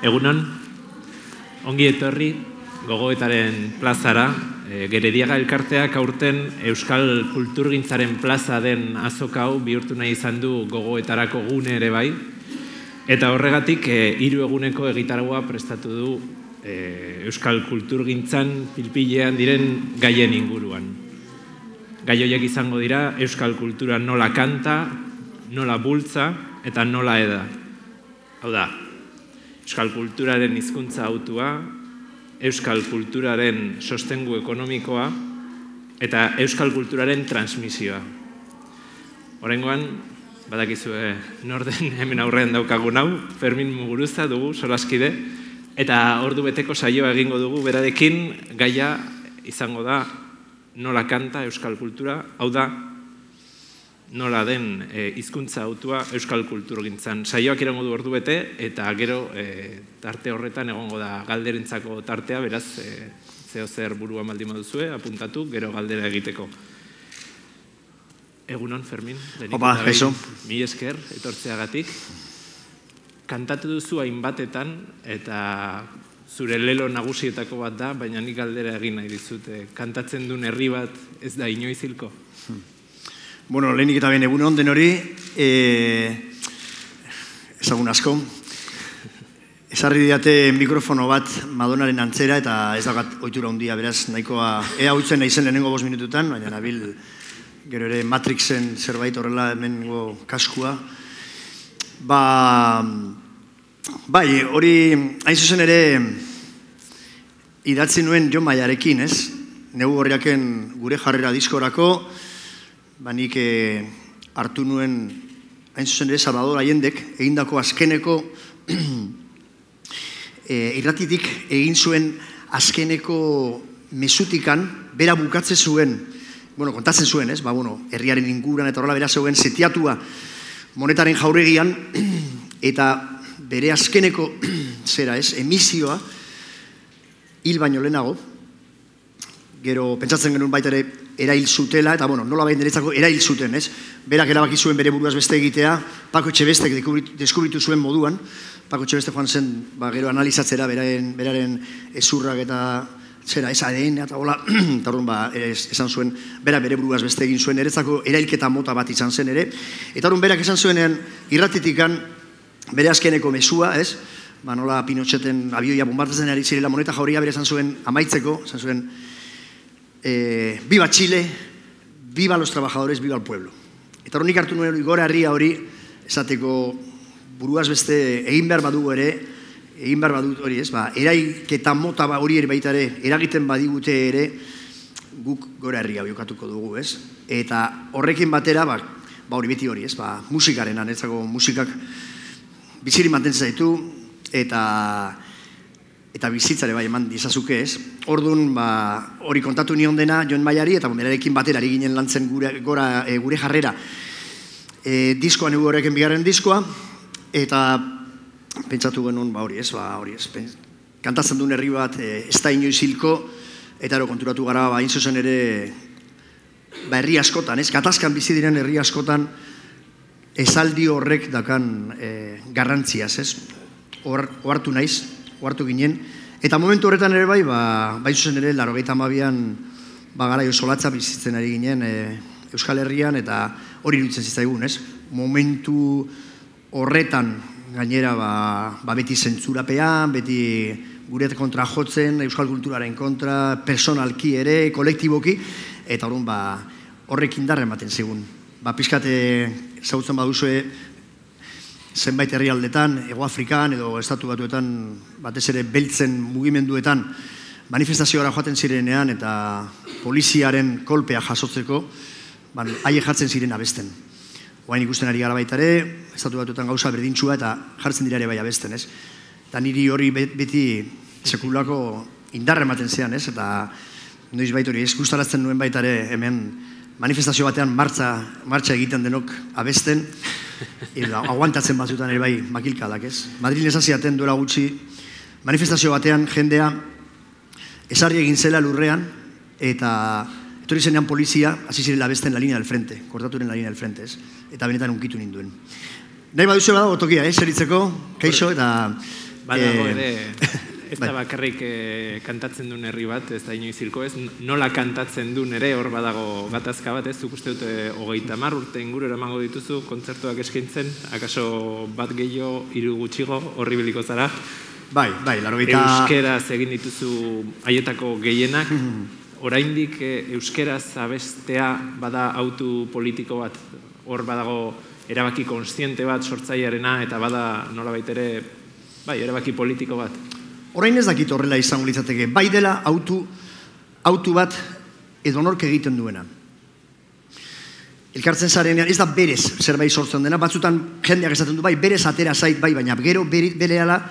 Egunon, ongi etorri gogoetaren plazara. Gerediaga elkarteak aurten Euskal Kulturgintzaren plaza den azoka hau bihurtu nahi izan du gogoetarako gune ere bai. Eta horregatik 3 eguneko egitaragua prestatu du Euskal Kulturgintzan pilpilean diren gaien inguruan. Gai horiek izango dira Euskal Kultura nola kanta, nola bultza eta nola eda. Hau da, Euskal Kulturaren hizkuntza hautua, Euskal Kulturaren sostengu ekonomikoa eta Euskal Kulturaren transmisioa. Oraingoan, badakizue norden hemen aurrean daukagun hau, Fermin Muguruza dugu, solaskide, eta ordu beteko saioa egingo dugu berarekin, gaia izango da nola kanta Euskal Kultura, hau da, nola den hizkuntza hautua Euskal Kulturgintzan. Saioak iraungo du ordu bete, eta gero tarte horretan egongo da galderentzako tartea, beraz, zeo zer burua baldin baduzue, apuntatu, gero galdera egiteko. Egunon, Fermin. Opa, eso. Mi esker, etortzeagatik. Kantatu duzu hainbatetan, eta zure lelo nagusietako bat da, baina nik galdera egin nahi dizute. Kantatzen duen herri bat ez da inoiz hilko? Bueno, lehenik eta ben egunon den hori, ezagun asko. Ezarri diate mikrofono bat Madonaren antzera eta ez dakat ohitura handia, beraz nahikoa ea hutzen naizen lehenengo 5 minututan, baina nabil gero ere Matrixen zerbait horrela hemengo kaskua. Bai, hori hain zuzen ere idatzi nuen Jon Maiarekin, ez? Negu horriaken gure jarrera diskorako, nik hartu nuen hain zuzen ere Salvador Allendek egindako azkeneko irratitik egin zuen azkeneko mesutikan, bera bukatze zuen, kontatzen zuen, ez? Herriaren inguran eta horrela bera zeuen setiatua monetaren jauregian, eta bere azkeneko emisioa hil baino lehenago, gero pentsatzen genuen baita ere erail zutela, eta nola bain deretzako erail zuten, ez? Berak erabaki zuen bere buruaz beste egitea, Paco Etxebestek deskubritu zuen moduan, Paco Etxebeste joan zen, gero analizatzera beraren ezurrak eta zera, ez ADN eta hola, eta horren esan zuen, bere buruaz beste egin zuen, eretzako erailketa mota bat izan zen ere, eta horren berak esan zuenean irratitikan bere azkeneko mesua, ez? Nola Pinocheten abioia bombardatzen ari zirela moneta jauria bere esan zuen amaitzeko, esan zuen, viva Chile, viva los trabajadores, viva el pueblo. Eta horrenik hartu nuen gora herria hori, esateko buruaz beste egin behar badugu ere, egin behar badut hori ez, eraiketa mota hori ere baita ere, eragiten badigute ere, guk gora herria biokatuko dugu, ez? Eta horrekin batera, hori beti hori, ez? Musikaren, anetzako musikak biziri mantentzen zaitu, eta bizitzare eman dizazuke, ez? Orduan, hori kontatu nion dena Jon Maiari, eta berarekin batera ari ginen lantzen gure jarrera diskoan egu horrekin bigarren diskoa, eta pentsatu genuen, hori ez, kantatzen duen herri bat ez da inoiz hilko, eta konturatu gara, hain zuzen ere, herri askotan, ez? Gatazkan bizi diren herri askotan, esaldi horrek dakan garrantziaz, ez? Ohartu naiz, ohartu ginen, eta momentu horretan ere bai zuzen ere, 92an garaio solatza bizitzen ari ginen Euskal Herrian, eta hori iruditzen zitzaigun, ez? Momentu horretan gainera beti zentzurapean, beti gure kontra jotzen, Euskal Kulturaren kontra, personalki ere, kolektiboki, eta horrek indarra ematen zigun. Pizkate ezagutzen baduzue, zenbait herrialdetan, Hego Afrikan edo Estatu Batuetan, batez ere beltzen mugimenduetan, manifestazioara joaten zirenean eta poliziaren kolpea jasotzeko, haiek jartzen ziren abesten. Oain ikusten ari gara baita ere, Estatu Batuetan gauza berdintxua eta jartzen dira ere bai abesten, ez? Eta niri hori beti sekulako indarra ematen zean, ez? Eta noiz baita hori eskustarazten nuen baita ere hemen manifestazio batean martxa egiten denok abesten, aguantatzen batzutan ere bai makilkadak, ez? Madrilen esaziaten duela gutxi, manifestazio batean jendea esarri egin zela lurrean, eta etorri zenean polizia, hasi zirela abesten la línea del frente, kortaturen la línea del frente, ez? Eta benetan unkitu ninduen. Nahi baduzu badago tokia, zeritzeko, keixo, eta Badago ere, ez da bakarrik kantatzen duen herri bat, ez da inoiz hilko ez, nola kantatzen duen ere hor badago gatazka bat, ez zuk uste dute 30 urte inguru eramango dituzu kontzertuak eskaintzen, akaso bat gehiago, 3 gutxigo, horri biliko zara? Bai, Euskeraz egin dituzu haietako gehienak, oraindik euskeraz abestea bada autu politiko bat, hor badago erabaki konstiente bat sortzailearena eta bada nolabait ere erabaki politiko bat. Orain ez dakit horrela izango litzateke, bai dela autu bat edonork egiten duena. Elkartzen zarenean, ez da berez zerbait sortzen dena, batzutan jendeak esaten du, bai, berez atera zait, bai, baina gero berehala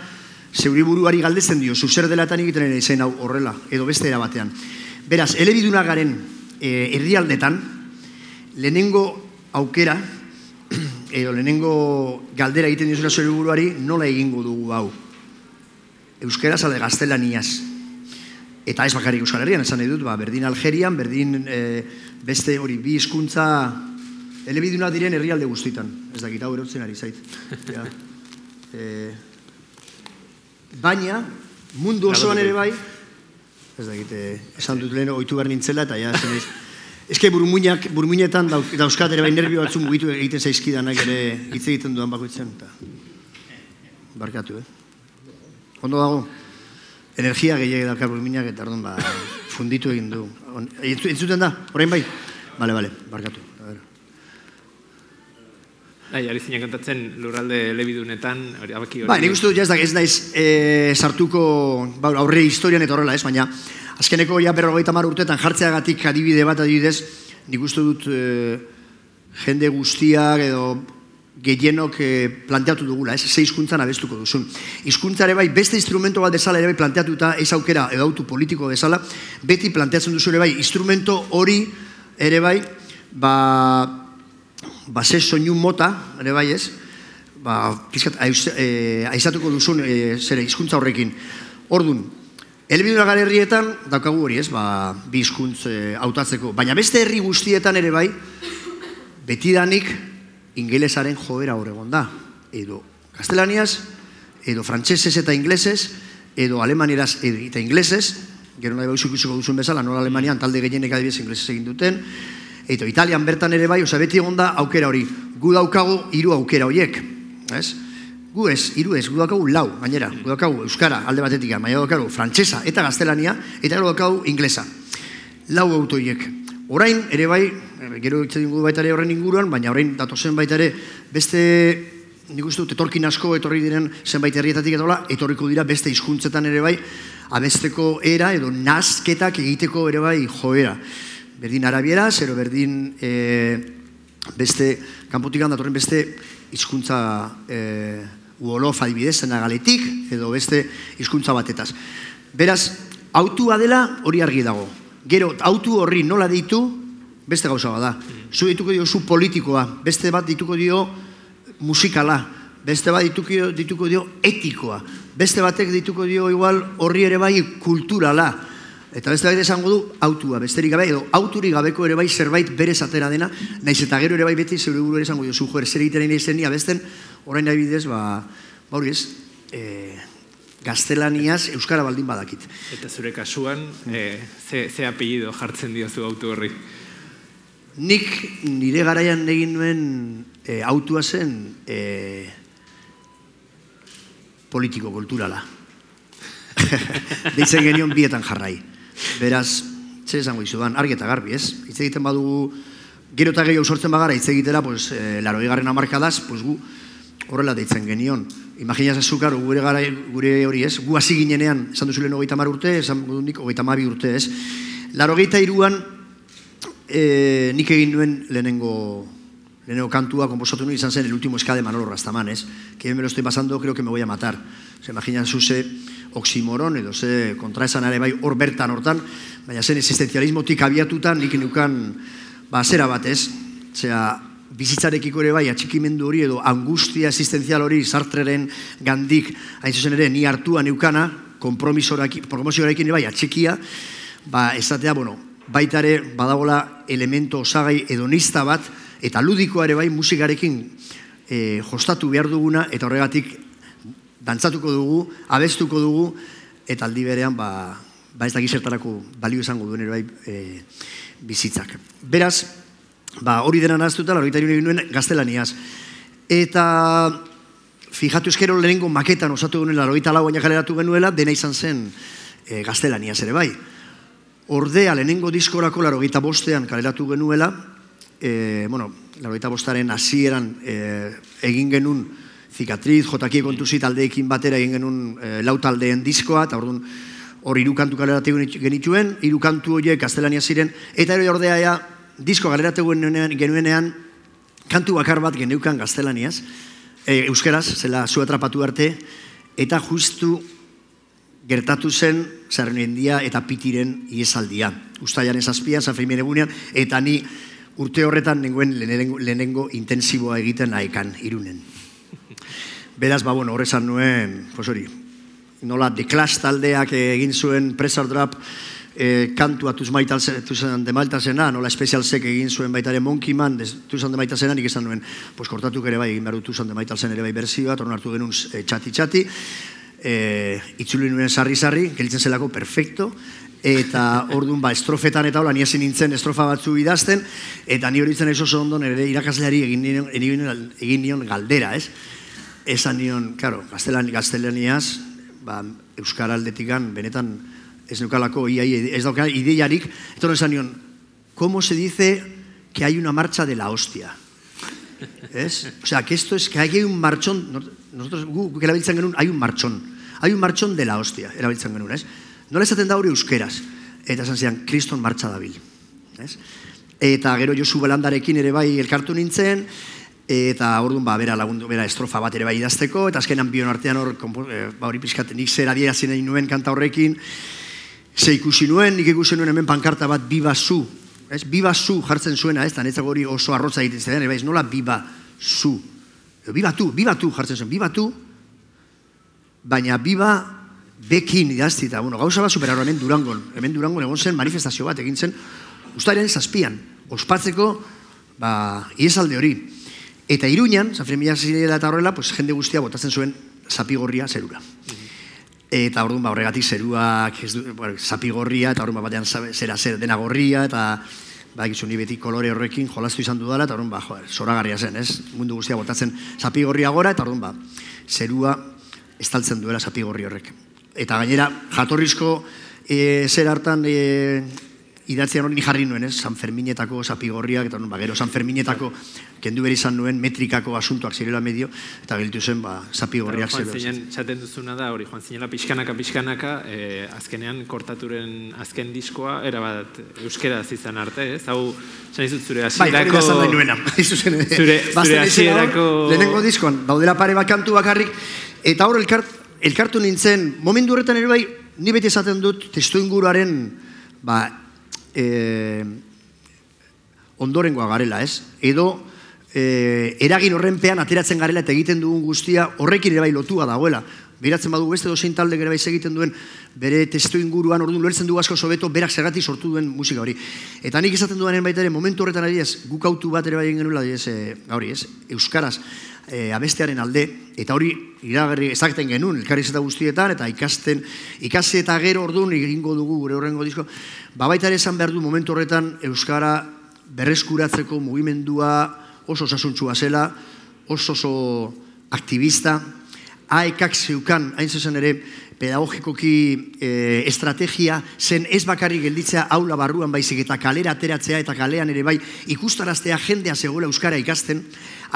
zeuri buruari galdetzen dio, zu zer delatan egiten ere izan hau horrela, edo beste era batean. Beraz, elebiduna garen herrialdetan, lehenengo aukera, edo lehenengo galdera egiten dizula zeuri buruari, nola egingo dugu hau? Euskeraz alde gaztelaniaz. Eta ez bakarrik Euskal Herrian, esan nahi dut, berdin Algerian, berdin beste hori bi hizkuntza elebiduna diren herrialde guztitan. Ez dakit hau erotzen ari zait. Baina, mundu osoan ere bai, ez dakit, esan dut lehen ohitu behar nintzela, eta ja, zenez, ezke burmuinetan dauzkat ere bai nervio batzu mugitu egiten zaizkidanak ere hitz egiten dudan bakoitzen. Barkatu, Ondo dago, energia gehiago daukar burmuinak eta orduan funditu egin du. Entzuten da, orain bai? Bale, barkatu. Ari zinen kantatzen lurralde elebidunetan, abaki hori... Nik uste dut, ez naiz sartuko aurre historian eta horrela ez, baina azkeneko 50 urtetan jartzeagatik adibide bat adibidez, nik uste dut jende guztiak edo gehienok planteatu dugula, ze hizkuntzan abestuko duzun. Hizkuntzare bai, beste instrumento bat desala ere bai planteatuta ez aukera edo autu politiko desala, beti planteatzen duzu ere bai, instrumento hori ere bai, ze soinu mota, ere bai ez, aizatuko duzun hizkuntza horrekin. Orduan, elebiduna gare herrietan, daukagu hori ez, bi hizkuntz hautatzeko, baina beste herri guztietan ere bai, betidanik ingelesaren joera horregon da, edo gaztelaniaz, edo frantsesez eta inglesez, edo alemanieraz eta inglesez, gero nahi bauzuk izuko duzun bezala, nola Alemanian talde gehienek adibidez inglesez egin duten, eta Italian bertan ere bai, beti egon da aukera hori, gu daukagu 3 aukera horiek, ez? Gu ez, 3 ez, gu daukagu 4, gainera, gu daukagu euskara alde batetik, baina daukagu frantsesa eta gaztelania, eta gero daukagu inglesa. 4 auto horiek. Orain ere bai, gero hitz egingo baita ere horren inguruan, baina orain datozen baita ere beste, nik uste dut, etorkin asko etorri diren zenbait herrietatik edola, etorriko dira beste hizkuntzetan ere bai, abesteko era edo nazketak egiteko ere bai joera. Berdin arabieraz, ero berdin beste, kanpotik datorren beste hizkuntza uolof adibidez, zenagaletik, edo beste hizkuntza batetaz. Beraz, autua dela hori argi dago. Gero, autu horri nola deitu, beste gauza bada. Zu dituko dio zu politikoa, beste bat dituko dio musikala, beste bat dituko dio etikoa, beste batek dituko dio igual horri ere bai kulturala, eta beste bat esango du autua, besterik gabe, edo auturik gabeko ere bai zerbait berez atera dena, naiz eta gero ere bai beti zeure buru ere esango dio, zu joer zer egiten nahi zen abesten, orain nahi bidez, hori ez, gaztelaniaz euskara baldin badakit. Eta zure kasuan, ze apellido jartzen diozu autu horri? Nik nire garaian egin nuen autua zen politiko, kulturala. Deitzen genion bietan jarrai. Beraz, zer esango izudan, argi eta garbi, ez? Hitz egiten badugu, gero eta gehiago sortzen bagara, hitz egitera, 80. hamarkadaz, gu horrela deitzen genion. Imaginaz azukar, gure hori ez, gu hasi ginenean, esan duzu lehen 30 urte, esan dudik 32 urte ez. 83an nik egin nuen lehenengo kantua, komposatu nuen, izan zen el último ska de Manolo Rastaman, ez? Que me lo estoy pasando, creo que me voy a matar. Imaginaz ze oximoron, edo ze kontraesan ere bai hor bertan hortan, baina zen existenzialismotik abiatutan, nik nukan, zera bat ez, bizitzarekiko ere bai atxikimendu hori edo angustia existenzial hori Sartreren gandik, hain zuzen ere, ni hartua neukana, promozioarekin ere bai atxikia, esatea, baita ere badagola elemento osagai hedonista bat, eta ludikoa ere bai musikarekin jostatu behar duguna, eta horregatik dantzatuko dugu, abestuko dugu, eta aldi berean, ez da gizertarako balio izango duen ere bai bizitzak. Beraz, hori dena nahaztuta, 83 egin nuen gaztelaniaz. Eta fijatu eskero lehenengo maketan osatu genuen 84 kaleratu genuela, dena izan zen gaztelaniaz ere bai. Ordea lehenengo diskorako 85ean kaleratu genuela, 85aren hasieran egin genuen Zikatriz, Jotakie kontuzi taldeekin batera egin genuen lau taldeen diskoa, eta hor 3 kantu kaleratu genituen, 3 kantu horiek gaztelania ziren, eta ere ordea disko kaleratu genuenean kantu bakar bat geneukan gaztelaniaz, euskeraz, zela zu atrapatu arte, eta justu gertatu zen Sarriendia eta Pitiren iesaldia. Uztailaren 7an, San Fermin egunean, eta ni urte horretan nengoen lehenengo intensiboa egiten nahekan, Irunen. Beraz, horrezan nuen, nola The Clash taldeak egin zuen Pressure Drop kantua Tuzan de Maltasena, nola Special Sek egin zuen baitare Monkey Man, Tuzan de Maltasena, nik esan nuen, kortatuk ere bai, egin behar du Tuzan de Maltasen ere bai berzioa, torna hartu genuen txati-txati, itzuli nuen sarri-sarri, gelitzen zelako perfecto, eta orduan estrofetan eta hola, ni hasi nintzen estrofa batzu idazten, eta ni horitzen ez oso ondo nire irakasleari egin nion galdera, ez? Esan nion, claro, gaztelaniaz, euskara aldetikan, benetan, ez neukalako, ez dauka ideiarik, eta esan nion, ¿cómo se dice que hay una marcha de la hostia? ¿Es? O sea, que esto es que hay un marchón, nosotros guk erabiltzen genuen, hay un marchón de la hostia, erabiltzen genuen, ez? Nola esaten da hori euskeraz, eta esan zian, Kriston martxa dabil. Eta gero Josu Belandarekin ere bai elkartu nintzen, eta orduan bera lagundu, bera estrofa bat ere bai idazteko, eta azkenan bion artean hori pixkat, nik zer adierazien egin nuen kanta horrekin, ze ikusi nuen, nik ikusi nuen hemen pankarta bat Biba Zu, Biba Zu jartzen zuena, eta netzako hori oso arrotza egiten zen, ez nola Biba Zu, Biba Tu jartzen zuen, Biba Tu, baina Biba bekin idaztita, gauza bat superarro hemen Durangon egon zen manifestazio bat egin zen, Uztailaren 7an, ospatzeko, iesalde hori. Eta Iruñan, San Fermin zirela eta horrela, jende guztia botatzen zuen zapigorria zerura. Eta orduan horregatik zeruak, zapigorria, eta orduan batean zera zer dena gorria, eta gizu ni beti kolore horrekin jolastu izan dudala, eta orduan zoragarria zen, ez? Mundu guztia botatzen zapigorria gora, eta orduan zerua estaltzen duela zapigorri horrek. Eta gainera, jatorrizko zer hartan idatzean hori jarri nuen, San Ferminetako zapigorriak, eta gero San Ferminetako kendu behar izan nuen metrikako asuntoak zirela medio, eta gelitu zen zapigorriak zirela. Joan zinen, txaten duzuna da, hori joan zinela pixkanaka, azkenean kortaturen azken diskoa, erabat euskeraz izan arte, ez? Hau, zan izut zure hasierako... Bai, hori da nuena. Zure hasierako... Lehenengo diskoan, daudela pare bat kantu bakarrik, eta hor elkartu nintzen, momentu horretan ere bai, ni beti esaten dut testu inguruaren ondorengoa garela, ez? Edo eragin horrenpean ateratzen garela eta egiten dugun guztia horrekin ere bai lotua dagoela. Beratzen badugu beste dozein talde ere bai egiten duen bere testu inguruan orduan lertzen dugu asko sobeto berak zergatik sortu duen musika hori. Eta nik esaten dudanen baita ere momentu horretan ari ez, guk autu bat ere bai egin genuela, euskaraz abestearen alde, eta hori iragarri ezakten genuen, elkarriz eta guztietan, eta ikasi eta gero orduan egingo dugu gure horrengo disko, baita ere esan behar du momentu horretan euskara berreskuratzeko mugimendua oso osasuntsua zela, oso aktivista, AEKak zeukan, hain zuzen ere, pedagogikoki estrategia zen ez bakarrik gelditzea aula barruan baizik eta kalera ateratzea eta kalean ere bai ikustaraztea jendea zegoela euskara ikasten,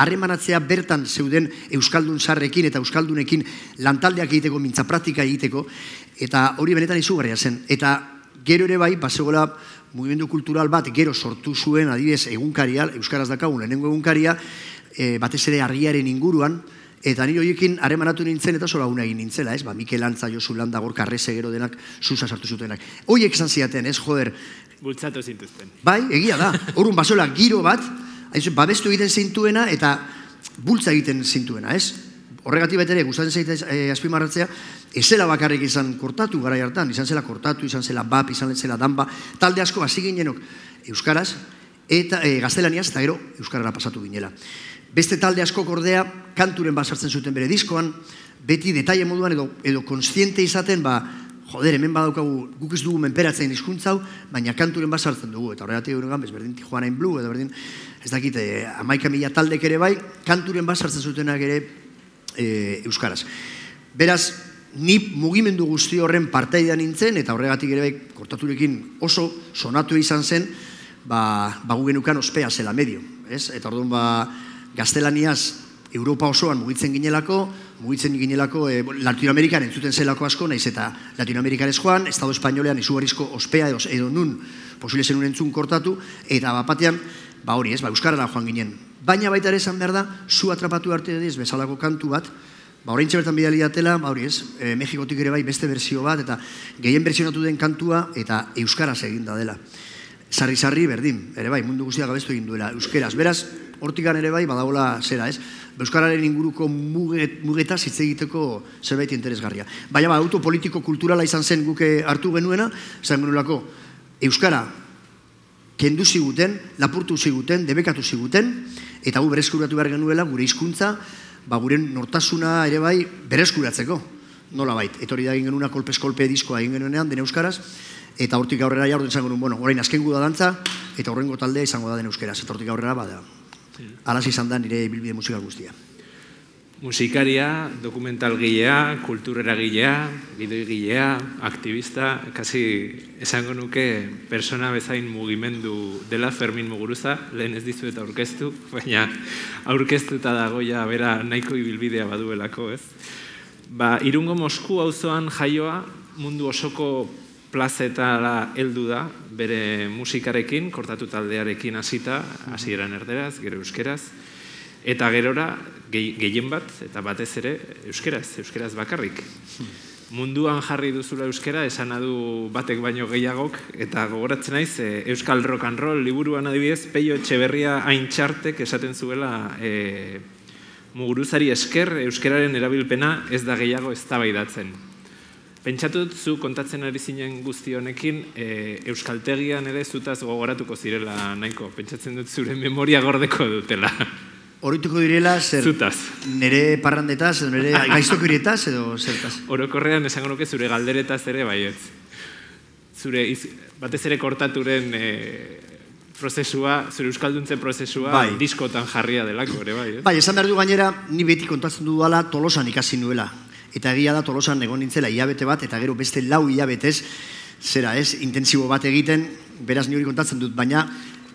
harremanatzea bertan zeuden euskaldun zarrekin eta euskaldunekin lantaldeak egiteko, mintza praktika egiteko, eta hori benetan izugarria zen. Eta gero ere bai, zegoela mugimendu kultural bat gero sortu zuen adibidez egunkaria, euskaraz dakagun lehenengo egunkaria, batez ere argiaren inguruan, eta nire horiekin haremanatu nintzen eta sola egin nintzela, ez? Mikel Antza, Josu Landa, Gorka Arreze gero denak, Susa sartu zutenak. Horiek esan ziaten, ez, joder. Bultzatu zintuzten. Bai, egia da. Horun basola giro bat, babestu egiten zintuena eta bultza egiten zintuena, ez? Horregatik bat ere, gustatzen zaite azpimarratzea, ezela bakarrik izan kortatu garai hartan, izan zela kortatu, izan zela bap, izan zela danba, talde asko hasi ginenok euskaraz, eta gaztelaniaz eta gero euskarara pasatu ginela. Beste talde askok ordea kanturen bat sartzen zuten bere diskoan, beti detaile moduan edo konstiente izaten, joder, hemen badaukagu guk ez dugu menperatzen hizkuntza hau, baina kanturen bat sartzen dugu, eta horregatik guregan, berdin Tijuana in Blue, edo berdin, ez dakit, 11.000 taldek ere bai, kanturen bat sartzen zutenak ere euskaraz. Beraz, ni mugimendu guzti horren partaidea nintzen, eta horregatik ere bai, Kortaturekin oso sonatu izan zen, gu genukan ospea zela medio, ez? Eta orduan, gaztelaniaz Europa osoan mugitzen ginelako, Latinoamerikan entzuten zelako asko, naiz eta Latinoamerikan ez joan, Estado Espainolean izugarrizko ospea edo nun, posible zenun entzun Kortatu, eta batean, hori ez, euskarara joan ginen. Baina baita ere esan behar da, zu atrapatu arte ez bezalako kantu bat, orain txabertan bidali datela, hori ez, Mexikotik ere bai beste berzio bat, eta gehien berzionatu den kantua, eta euskaraz eginda dela. Sarri berdin, ere bai, mundu guztiak abestu egin duela, euskeraz. Beraz, hortikan ere bai, badagola zera, ez? Euskararen inguruko mugetaz hitz egiteko zerbait interesgarria. Baina autopolitiko-kulturala izan zen guke hartu genuena, zan genuelako, euskara kendu ziguten, lapurtu ziguten, debekatu ziguten, eta gu berezkuratu behar genuela, gure hizkuntza, gure nortasuna ere bai bereskuratzeko, nola bait. Eta hori da egin genuna kolpez-kolpe diskoa egin genuenean, den euskaraz, eta hortik aurrera jardun izango nuen, orain azken gu da dantza, eta horrengo taldea izango da den euskaraz, eta hortik aurrera bada. Alaz izan da nire bilbide musika guztia. Musikaria, dokumentalgilea, kultureragilea, bideogilea, aktivista, kasi esango nuke persona bezain mugimendu dela Fermin Muguruza, lehen ez dizu eta aurkeztu, baina aurkeztuta dagoia bera nahiko ibilbidea baduelako, ez? Irungo Mosku auzoan jaioa mundu osoko plazetara heldu da, bere musikarekin, Kortatu taldearekin hasita, hasieran erderaz, gero euskeraz, eta gerora gehien bat, eta batez ere euskeraz bakarrik. Munduan jarri duzula euskera, esan adu batek baino gehiagok, eta gogoratzen naiz, Euskal Rock and Roll liburuan adibidez, Peio Etxeberria Aintxartek esaten zuela Muguruzari esker, euskeraren erabilpena ez da gehiago eztabaidatzen. Pentsatut zu kontatzen ari zinen guzti honekin, euskaltegian ere zutaz gogoratuko zirela nahiko. Pentsatzen dut zure memoria gordeko dutela. Horituko direla, zer? Zutaz. Nere parrandetaz, edo nere gaiztokirietaz, edo zertaz? Orokorrean esango nuke zure galderetaz ere baietz. Zure, batez ere Kortaturen prozesua, zure euskalduntzen prozesua, diskotan jarria delako ere bai, ez? Bai, esan behar du gainera, ni beti kontatzen du dudala Tolosan ikasi nuela. Eta egia da Tolosan egon nintzela hilabete bat, eta gero beste 4 hilabetez, zera ez, intensibo bat egiten, beraz ni hori kontatzen dut, baina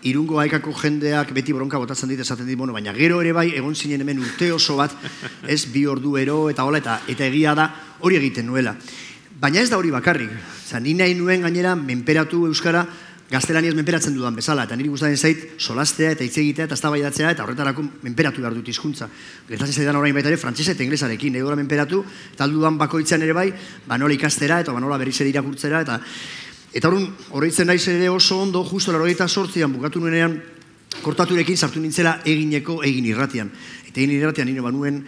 Irungo Haikako jendeak beti bronka botatzen dit, esaten dit, baina gero ere bai, egon zinen hemen urte oso bat, ez, 2 ordu ero, eta hola, eta egia da hori egiten nuela. Baina ez da hori bakarrik, ni nahi nuen gainera menperatu euskara, gaztelaniaz menperatzen dudan bezala, eta niri gustatzen zait solastea eta hitz egitea eta eztabaidatzea eta horretarako menperatu behar dut hizkuntza. Gertatzen zaidan orain baita ere frantsesa eta ingelesarekin, edo menperatu, eta aldudan bakoitzean ere bai, nola ikastera eta nola berriz ere irakurtzera, eta horreitzen naiz ere oso ondo, justo 98an bukatu nuenean Kortaturekin sartu nintzela egin irratian. Eta egin irratian nire banuen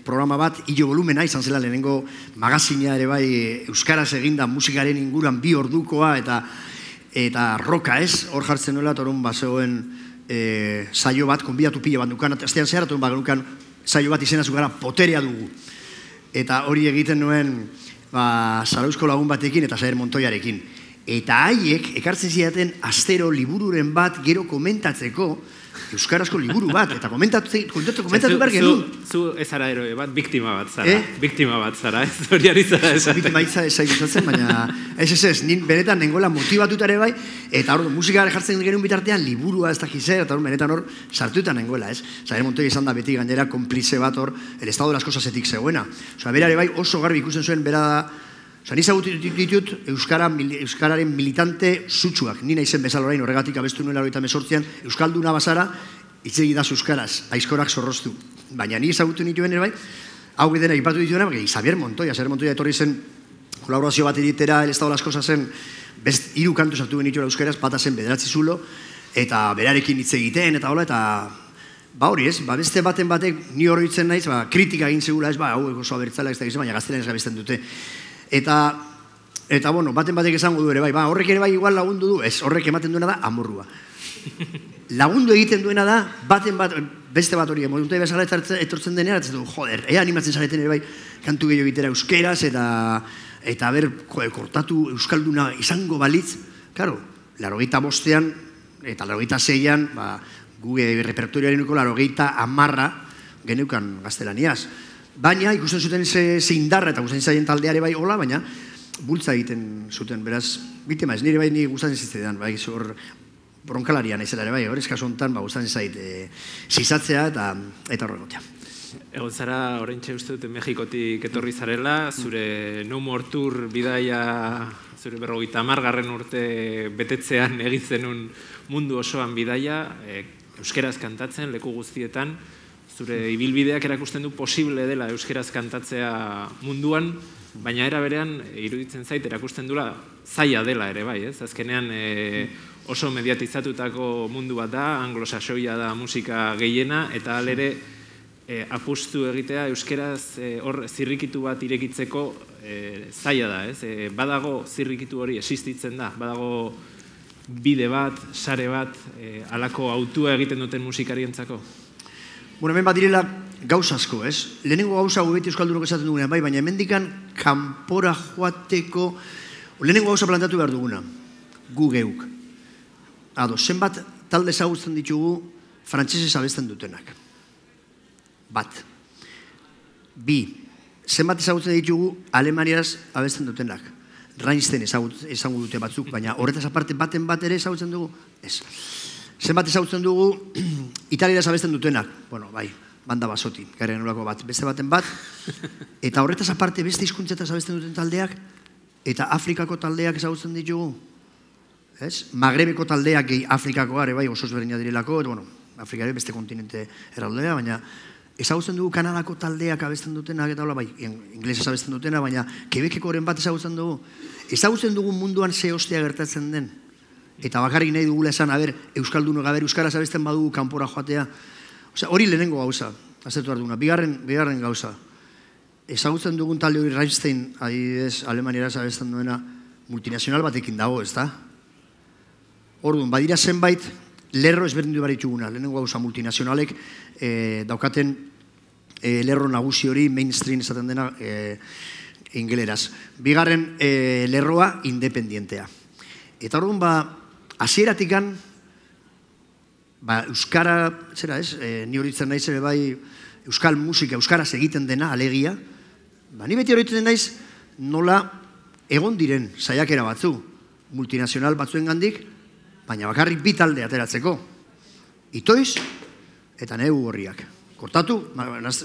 programa bat, Ilo Volumena, izan zela lehenengo magazina ere bai euskaraz eginda musikaren inguruan 2 ordukoa eta roka ez, hor jartzen nuela, eta horren bazegoen saio bat, konbidatu pila bat dukan, astean zehar, eta horren saio bat izena zukara poterea dugu. Eta hori egiten nuen Zarauzko lagun batekin eta Xabier Montoyarekin. Eta haiek, ekartzen zidaten astero libururen bat gero komentatzeko, euskarazko liburu bat, eta komentatu behar genuen. Zu ez ara eroe bat, biktima bat zara. Biktima bat zara, ez hori ari zara esaten. Biktima ez gustatzen, baina ez, benetan nengoela motibatutare bai, eta hor, musikara jartzen genuen bitartean, liburua ez dakizer, eta hor, benetan hor, sartuetan nengoela, ez? Xabier Montoya izan da beti gainera konplize bat hor, el estado de las cosasetik zegoena. Berare bai, oso garbi ikusten zuen, bera da, nizagut ditut euskararen militante sutsuak. Ni naizen bezala orain horregatik abestu nuela 98an, euskalduna bazara, hitz egidazu euskaraz, aizkorak zorroztu. Baina ni ezagutu nituen ere bai, hau dena ipatu dituena, Xabier Montoya etorri zen kolaborazio bat editera, el estado de las cosasen, 3 kantu sartu genituela euskaraz, bata zen 9 zulo, eta berarekin hitz egiten, eta hola, eta hori ez, beste baten batek ni horretzen naiz, kritika egin zegula ez, hau oso abertzala ez da gizien, baina gaztelen ez gabesten dute. Eta bueno, baten batek esango du ere bai, horrek ere bai igual lagundu du, ez, horrek ematen duena da amorrua. lagundu egiten duena da, beste bat hori, montai bezala etortzen denean, ez du, joder, animatzen zareten ere bai, kantu gehiago egitera euskeraz, eta kortatu euskalduna izango balitz, karo, 85ean, eta 86ean, gu repertoriareneko 90 geneukan gaztelaniaz. Baina, ikusten zuten ze indarra, eta gustatzen zaien taldeare bai hola, baina, bultza egiten zuten, beraz, bitema ez, nire bai nire gustatzen zitzetan, bai, zor, bronkalarian izela ere bai, horrez kasu honetan, gustatzen zait, zizatzea eta horregotea. Egon zara, oraintxe uste dute Mexikotik etorri zarela, zure No More Tour bidaia, zure 50. urte betetzean egitzen mundu osoan bidaia, euskeraz kantatzen, leku guztietan, zure ibilbideak erakusten du posible dela euskeraz kantatzea munduan, baina era berean iruditzen zait erakusten dula zaila dela ere bai, ez? Azkenean oso mediatizatutako mundu bat da, anglosaxoia da musika gehiena, eta alere apustu egitea euskeraz hor zirrikitu bat irekitzeko zaila da, ez? Badago zirrikitu hori existitzen da, badago bide bat, sare bat, halako autua egiten duten musikarientzako? Bueno, hemen bat direla gauza asko, ez? Lehenengo gauza beti euskaldunok esaten dugunean, bai, baina hemendikan kanpora joateko, lehenengo gauza plantatu behar duguna, gu geuk. Zenbat talde ezagutzen ditugu frantsesez abesten dutenak. Bat. Bi. Zenbat ezagutzen ditugu alemaniaraz abesten dutenak. Rammstein ezagutzen dute batzuk, baina horretaz aparte baten bat ere ezagutzen dugu? Ez. Zenbat ezagutzen dugu italieraz abesten dutenak? Bueno, bai, banda basoti, garen nolako bat, beste baten bat. Eta horretaz aparte beste hizkuntzetaz abesten duten taldeak, eta Afrikako taldeak ezagutzen ditugu? Magrebeko taldeak gehi Afrikakoa ere bai, oso ezberdina direlako, bueno, Afrika ere beste kontinente erraldea, baina ezagutzen dugu Kanadako taldeak abesten dutenak, eta hola bai, inglesez abesten dutena, baina Quebekekoren bat ezagutzen dugu. Ezagutzen dugu munduan ze hostia gertatzen den. Eta bakarrik nahi dugula esan, euskaldunok, euskaraz abesten badugu kanpora joatea. Hori lehenengo gauza, aztertu behar duguna. Bigarren gauza. Ezagutzen dugun talde hori Rammstein, adibidez, alemanieraz abesten duena, multinazional batekin dago, ez da? Orduan, badira zenbait, lerro ezberdindu behar dituguna. Lehenengo gauza multinazionalek daukaten lerro nagusi hori mainstream esaten dena ingeleraz. Bigarren lerroa independientea. Eta orduan, hasieratik-an, euskara, zera ez, ni horitzen naiz ere bai, euskal musika, euskaraz egiten dena, alegia, ni beti horitzen naiz nola egon diren saiakera batzu, multinazional batzuen gandik, baina bakarrik bi talde ateratzeko. Itoiz eta Neu Gorriak. Kortatu,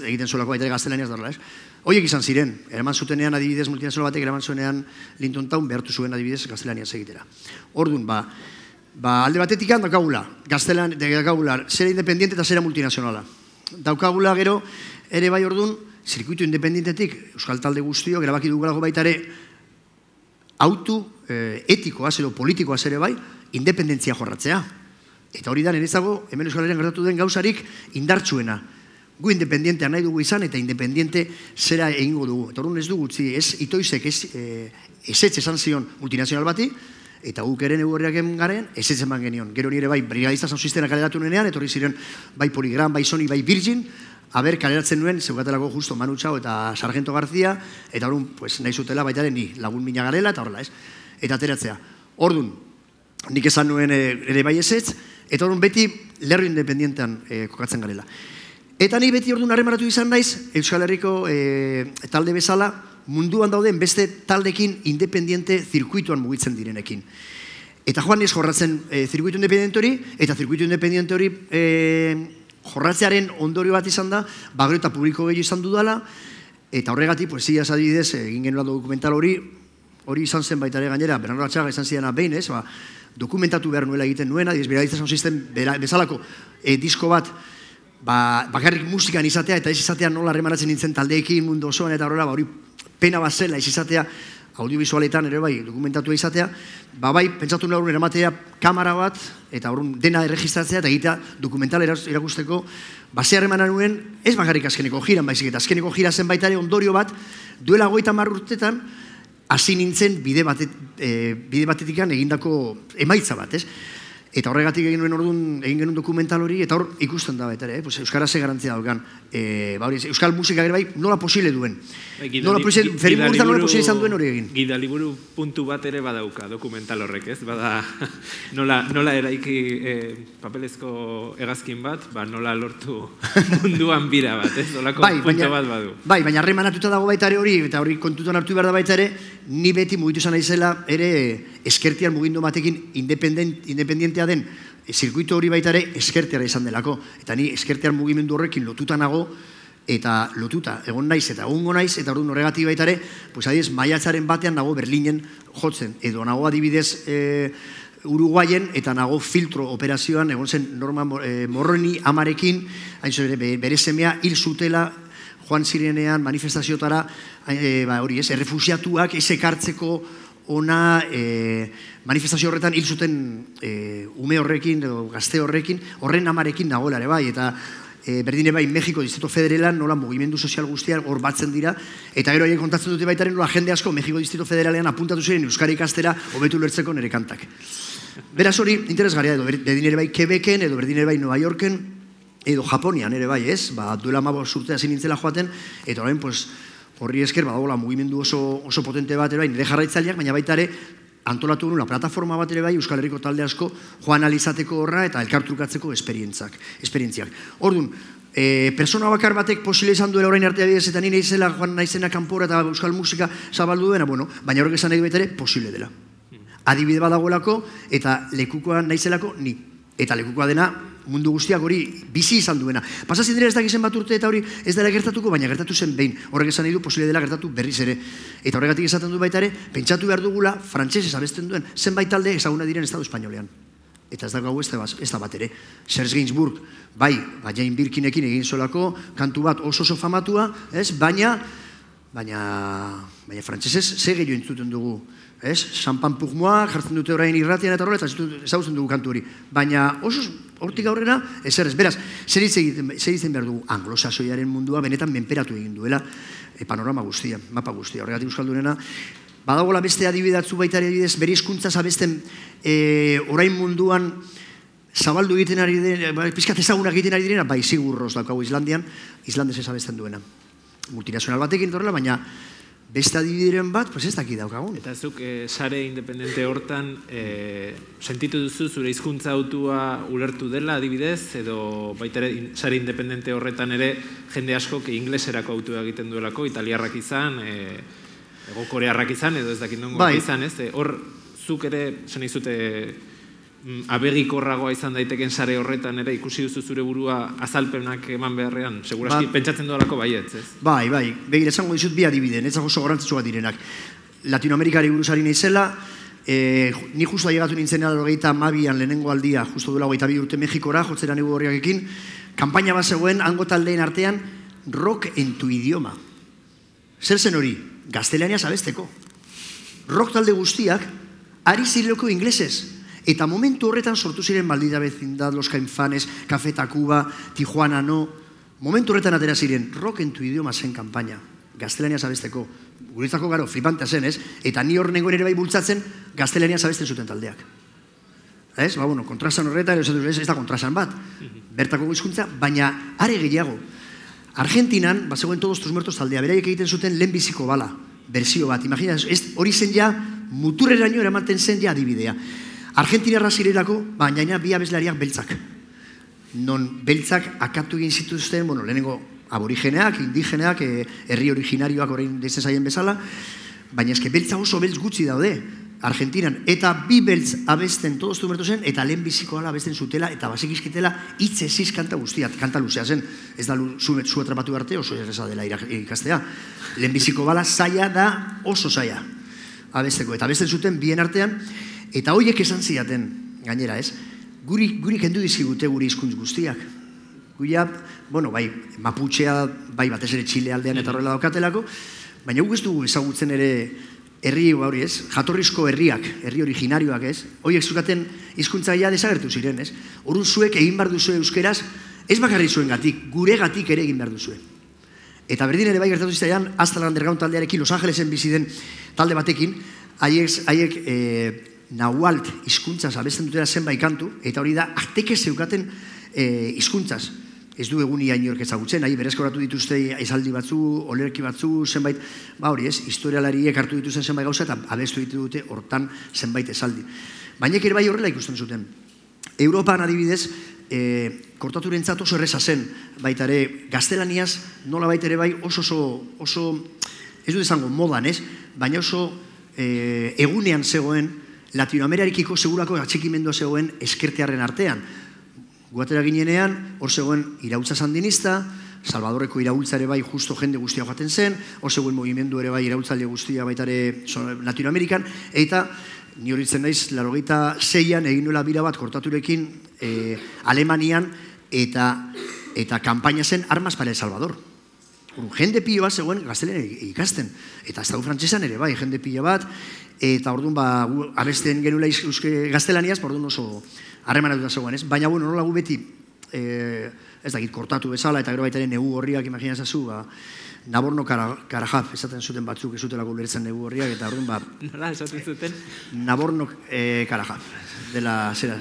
egiten zuelako baita gaztelaniaz darla, ez? Hoiek izan ziren, eraman zutenean adibidez multinazional batek, eraman zuenean Linton Town behartu zuen adibidez gaztelaniaz egitera. Orduan, alde batetik daukagula, daukagula zera independiente eta zera multinazionala. Daukagula gero, ere bai orduan, zirkuitu independientetik, euskal talde guztiok, erabaki dugulako baita ere, autu etikoaz edo politikoaz ere bai, independentzia jorratzea. Eta hori da, nirezago, hemen Euskal Herrian gertatu den gauzarik indartsuena. Gu independientea nahi dugu izan eta independiente zera egingo dugu. Eta horren ez dugu, ez itoizek ezetz esan zion multinazional bati, eta guk eren egurriak garen, ezetz eman genion. Gero nire bai, brigadista zauziztena kaleratu nuenean, etorri ziren bai Poligram, bai Sony, bai Virgin, kaleratzen nuen, zeugatelako justo Manu Txau eta Sargento Garzia, eta horren nahi zutela baitaren ni lagun mina garela, eta horrela ez. Eta ateratzea. Orduan, nik esan nuen ere bai ezetz, eta orduan beti lerro independientean kokatzen garela. Eta ni beti orduan harremaratu izan naiz, Euskal Herriko talde bezala, munduan dauden beste taldekin independiente zirkuituan mugitzen direnekin. Eta joan niz jorratzen zirkuitu independiente hori, eta zirkuitu independiente hori jorratzearen ondorio bat izan da, gero eta publiko gehiago izan dudala, eta horregatik, ziaz adibidez, egin genuen dokumental hori izan zen baita ere gainera, Bernardo Atxaga izan zidana behin, dokumentatu behar nuela egiten nuena, Brigadista Sound System bezalako disko bat, bakarrik musikan izatea, eta ez izatea nola harremanatzen nintzen taldeekin mundu osoan, eta horrela, hori pena bat zela ez izatea, audiovisualetan ere bai, dokumentatua izatea, bai, pentsatu nuen eramatea kamera bat, eta horren dena erregistratzea, eta egitea dokumental erakusteko, ze harremana nuen, ez bakarrik azkeneko jiran, baizik, eta azkeneko jira zen baita ere ondorio bat, duela 30 urtetan, hasi nintzen bide batetikan egindako emaitza bat, ez? Eta horregatik egin genuen dokumental hori, eta hor ikusten da baita ere, euskara ze garantzia daukan. Euskal musika ere bai, nola posible duen. Feri Muguruzan nola posible izan duen hori egin. Gidaliburu puntu bat ere badauka dokumental horrek, ez? Bada, nola eraiki papelezko hegazkin bat, nola lortu munduan bira bat, ez? Nolako puntu bat badu. Bai, baina harremanatuta dago baita ere hori, eta hori kontutan hartu behar da baita ere, ni beti mugitu izan naizela ere eskertian mugindu batekin independientea den zirkuito hori baita ere eskertiara izan delako. Eta ni eskertiar mugimendu horrekin lotuta nago, eta lotuta egon naiz eta egongo naiz, eta orduan horregatik baita ere, maiatzaren batean nago Berlinen jotzen, edo nago adibidez Uruguayen, eta nago filtro operazioan, egon zen Norma Morroni amarekin, bere semea hil zutela, joan zirenean manifestaziotara, hori ez, errefusiatuak ez ekartzeko ona manifestazio horretan hil zuten ume horrekin, edo gazte horrekin, horren amarekin nagoela ere bai, eta berdine bai Mexiko Distrito Federalean nola mugimendu sozial guztiak hor batzen dira, eta gero haiek kontatzen dute baitaren nola jende asko Mexiko Distrito Federalean apuntatu ziren euskara ikastera hobetu lertzeko nire kantak. Beraz hori, interesgarria edo berdin ere bai Quebecen, edo berdin ere bai Nueva Yorken, edo Japonian ere bai, ez? Duela 15 urte hasi nintzela joaten, eta orain, horri esker, badagoela mugimendu oso potente bat ere bai, nire jarraitzaileak, baina baita ere, antolatu nula plataforma bat ere bai, Euskal Herriko talde asko, joan alizateko horra eta elkartrukatzeko esperientziak. Orduan, persona bakar batek posible izan duela orain artea bidez, eta nire izela joan naizena kanpora eta euskal musika zabaldu duena, baina horrek esan nahi baita ere, posible dela. Adibide badagoelako, eta lekukoa naizelako ni. Eta lekukoa dena, mundu guztiak hori bizi izan duena. Pasazien dira ez dakizen bat urte eta hori ez dela gertatuko, baina gertatu zen behin. Horrek esan nahi du, posible dela gertatu berriz ere. Eta horregatik esaten du baita ere, pentsatu behar dugula, frantsesez abesten duen, zenbait talde ezaguna diren Estado Espainolean. Eta ez dago ez da bat ere. Serge Gainsbourg, bai, Jane Birkinekin egin solako, kantu bat oso famatua, baina frantsesez ze gehiago entzuten dugu. Champagne pour moi, jartzen dute orain irratian eta horrela, eta ezagutzen dugu kantu hori. Baina oso hortik aurrera, ezer ez. Beraz, zer izan behar dugu anglosaxoiaren mundua benetan menperatu egin duela panorama guztia, mapa guztia. Horregatik euskaldunena, badagoela beste adibidatzu baita adibidez, bere hizkuntzaz abesten orain munduan zabaldu egiten ari dena, pizkat ezagunak egiten ari direna, bai sigurroz daukagu Islandian, Islandez ez abesten duena. Multinazional batekin horrela, baina beste adibideren bat, ez daki daukagun. Eta zuk sare independente hortan sentitu duzu zure hizkuntza autua ulertu dela adibidez, edo baita ere sare independente horretan ere jende askok ingleserako autua egiten duelako, italiarrak izan, ego korearrak izan, edo ez dakit nongoak izan, ez? Hor zuk ere, zen izute abegikorragoa izan daiteken sare horretan ere ikusi duzu zure burua azalpenak eman beharrean, seguraski pentsatzen duelako baietz, ez? Bai, begira esango dizut bi adibide, netzak oso garrantzitsuak direnak. Latinoamerikari buruzari naizela, ni justu ailegatu nintzen 92an lehenengo aldia, justu duela 22 urte Mexikora, jotzera negu horriakekin, kanpaina bat zegoen, hango taldeen artean, rock en tu idioma. Zer zen hori? Gaztelaniaz abesteko. Rock talde guztiak, ari zireloko inglesez. Eta momentu horretan sortu ziren Maldita Vecindad, Los Caifanes, Café Tacuba, Tijuana No. Momentu horretan atera ziren, rock en tu idioma zen kanpaina. Gaztelaniaz abesteko. Guretzako garo, flipantea zen, ez? Eta ni hor nengoen ere bai bultzatzen, gaztelaniaz abesten zuten taldeak. Ez? Kontrasan horretan, ez da kontrasan bat. Bertako hizkuntza, baina are gehiago. Argentinan, bazegoen Todos tus muertos taldea, beraiek egiten zuten lehenbiziko bala, berzio bat. Imagina, hori zen ja, muturreraino eramaten zen ja adibidea. Argentinarra zirelako, baina bi abeslariak beltzak. Non beltzak akatu egin zituzten, lehenengo aborigeneak, indigeneak, herri originarioak orain deitzen zaien bezala, baina eske beltza oso beltz gutxi daude Argentinan. Eta bi beltz abesten Todos tus muertos zen, eta lehenbiziko ala abesten zutela, eta basekizkitela hitz eziz kanta guztiat, kanta luzea zen. Ez da zu atrapatu arte oso erreza dela ikastea. Lehenbiziko bala zaila da oso zaila abesteko. Eta abesten zuten bien artean, eta horiek esan ziaten, gainera ez, guri kendu dizigute guri hizkuntz guztiak. Guia, bai, Maputxea, bai, batez ere Txile aldean eta horrela daukatelako, baina guk ez dugu ezagutzen ere herri hori ez, jatorrizko herriak, herri originarioak ez, horiek zukaten hizkuntza ja desagertu ziren ez. Orduan zuek egin behar duzu euskeraz, ez bakarri zuen gatik, gure gatik ere egin behar duzu. Eta berdin ere bai gertatu zizaian, Hasta la Underground taldearekin, Los Angelesen bizi den talde batekin, haiek nahualt hizkuntzaz abesten dutela zenbait kantu, eta hori da, arteke zeukaten hizkuntzaz. Ez du egunia inork ezagutzen, nahi berezkoratu dituzte esaldi batzu, olerki batzu, zenbait, hori ez, historialariek hartu dituzten zenbait gauza, eta abestu ditu dute hortan zenbait esaldi. Baina ere bai horrela ikusten zuten. Europan adibidez, kortaturentzat oso erreza zen, baita ere, gaztelaniaz, nola baita ere bai oso, ez dut esango modan ez, baina oso egunean zegoen, Latinoamerikiko segurako atxikimendua zegoen eskertearren artean. Guatera ginenean, hor zegoen iraultza sandinista, Salvadorreko iraultza ere bai justo jende guztia joaten zen, hor zegoen mugimendu ere bai iraultzaile guztia baita ere Latinoamerikan, eta ni horitzen naiz, 86an egin nuela bira bat kortaturekin Alemanian eta kanpaina zen Armas para El Salvador. Jende pilo bat zegoen gaztelean ikasten, eta estatu frantsesan ere bai, jende pilo bat, eta orduan abesten genuela gaztelaniaz, orduan oso harremanatuta zegoen, ez? Baina, nola gu beti, ez dakit, kortatu bezala, eta gero baita ere negu horriak, imaginazazu, Nagorno-Karabaj, esaten zuten batzuk, ez zutelako ulertzen negu horriak, eta orduan, nola esaten zuten? Nagorno-Karabaj, dela, zera,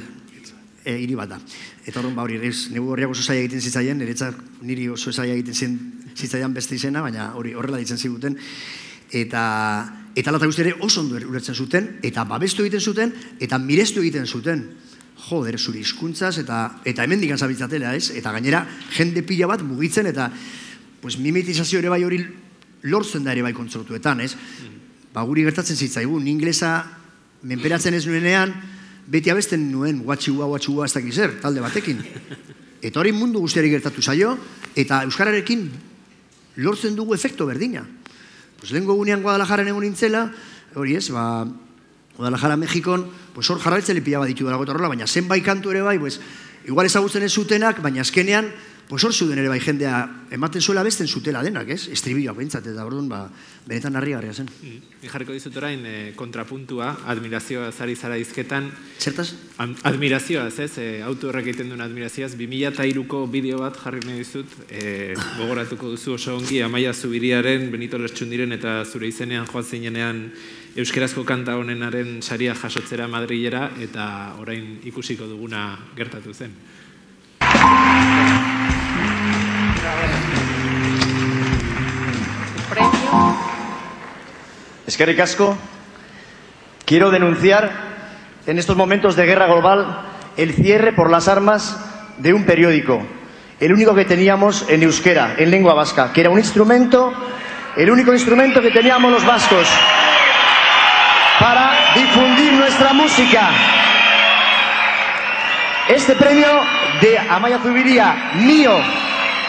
hiri bat da. Eta orduan, hori, negu horriak oso zaila egiten zitzaien, niretzat niri oso zaila egiten zitzaian beste izena, baina horrela ditzen ziguten, eta lata guzti ere oso ondo ulertzen zuten, eta babestu egiten zuten, eta mirestu egiten zuten. Joder, zure hizkuntzaz, eta hemendik antzabitzatela, ez? Eta gainera, jende pila bat mugitzen, eta mimetizazio ere bai hori lortzen da ere bai kontzertuetan, ez? Guri gertatzen zitzaigun, inglesa menperatzen ez nuenean, beti abesten nuen, guatxigua, ez dakiz zer, talde batekin. Eta hori mundu guztiari gertatu zaio, eta euskararekin lortzen dugu efekto berdina. Lehenko gunean Guadalajara egon nintzela, hori ez, Guadalajara, Mexikon, hor jarraitzele pila bat ditu dago eta horrela, baina zenbait kantu ere bai, igual ezagutzen ez zutenak, baina azkenean, hor zuden ere bai jendea ematen zuela besten zutela denak, ez? Estribilloak behintzat, eta orduan, benetan harrigarria zen. Jarriko dizut orain kontrapuntua, admirazioa zari zara izketan. Zertaz? Admirazioaz, ez? Auto horrek egiten duen admirazioaz. 2003ko bideo bat jarri nahi dizut, gogoratuko duzu oso ongi, Amaia Zubiriaren, Benito Lertxundiren eta zure izenean joan zinenean euskerazko kanta honenaren saria jasotzera Madrilera, eta orain ikusiko duguna gertatu zen. Eskerrik asko. Quiero denunciar en estos momentos de guerra global el cierre por las armas de un periódico, el único que teníamos en euskera, en lengua vasca, que era un instrumento, el único instrumento que teníamos los vascos para difundir nuestra música. Este premio de Amaia Zubiria, mío,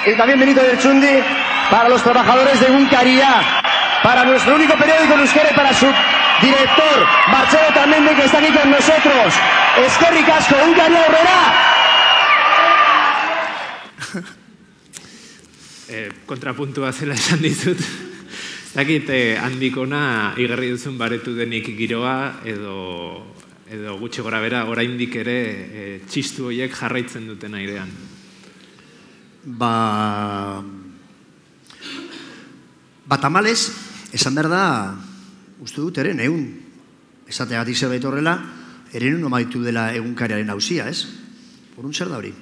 y también Benito Lertxundi, para los trabajadores de Egunkaria, para nuestro único periódico en euskera y para su director, Marcelo Tamendi, que está aquí con nosotros. Eskerrik asko, Egunkaria aurrera! Kontrapuntua zela esan dizut. Zakit, handikona igarri duzun baretu denik giroa, edo gutxi gora bera, oraindik ere txistu horiek jarraitzen duten airean. Tamalez, esan behar da, uste dut eren, esateagatik zerbait horrela, eren nomaitu dela Egunkariaren hauzia, ez? Horun zer da hori?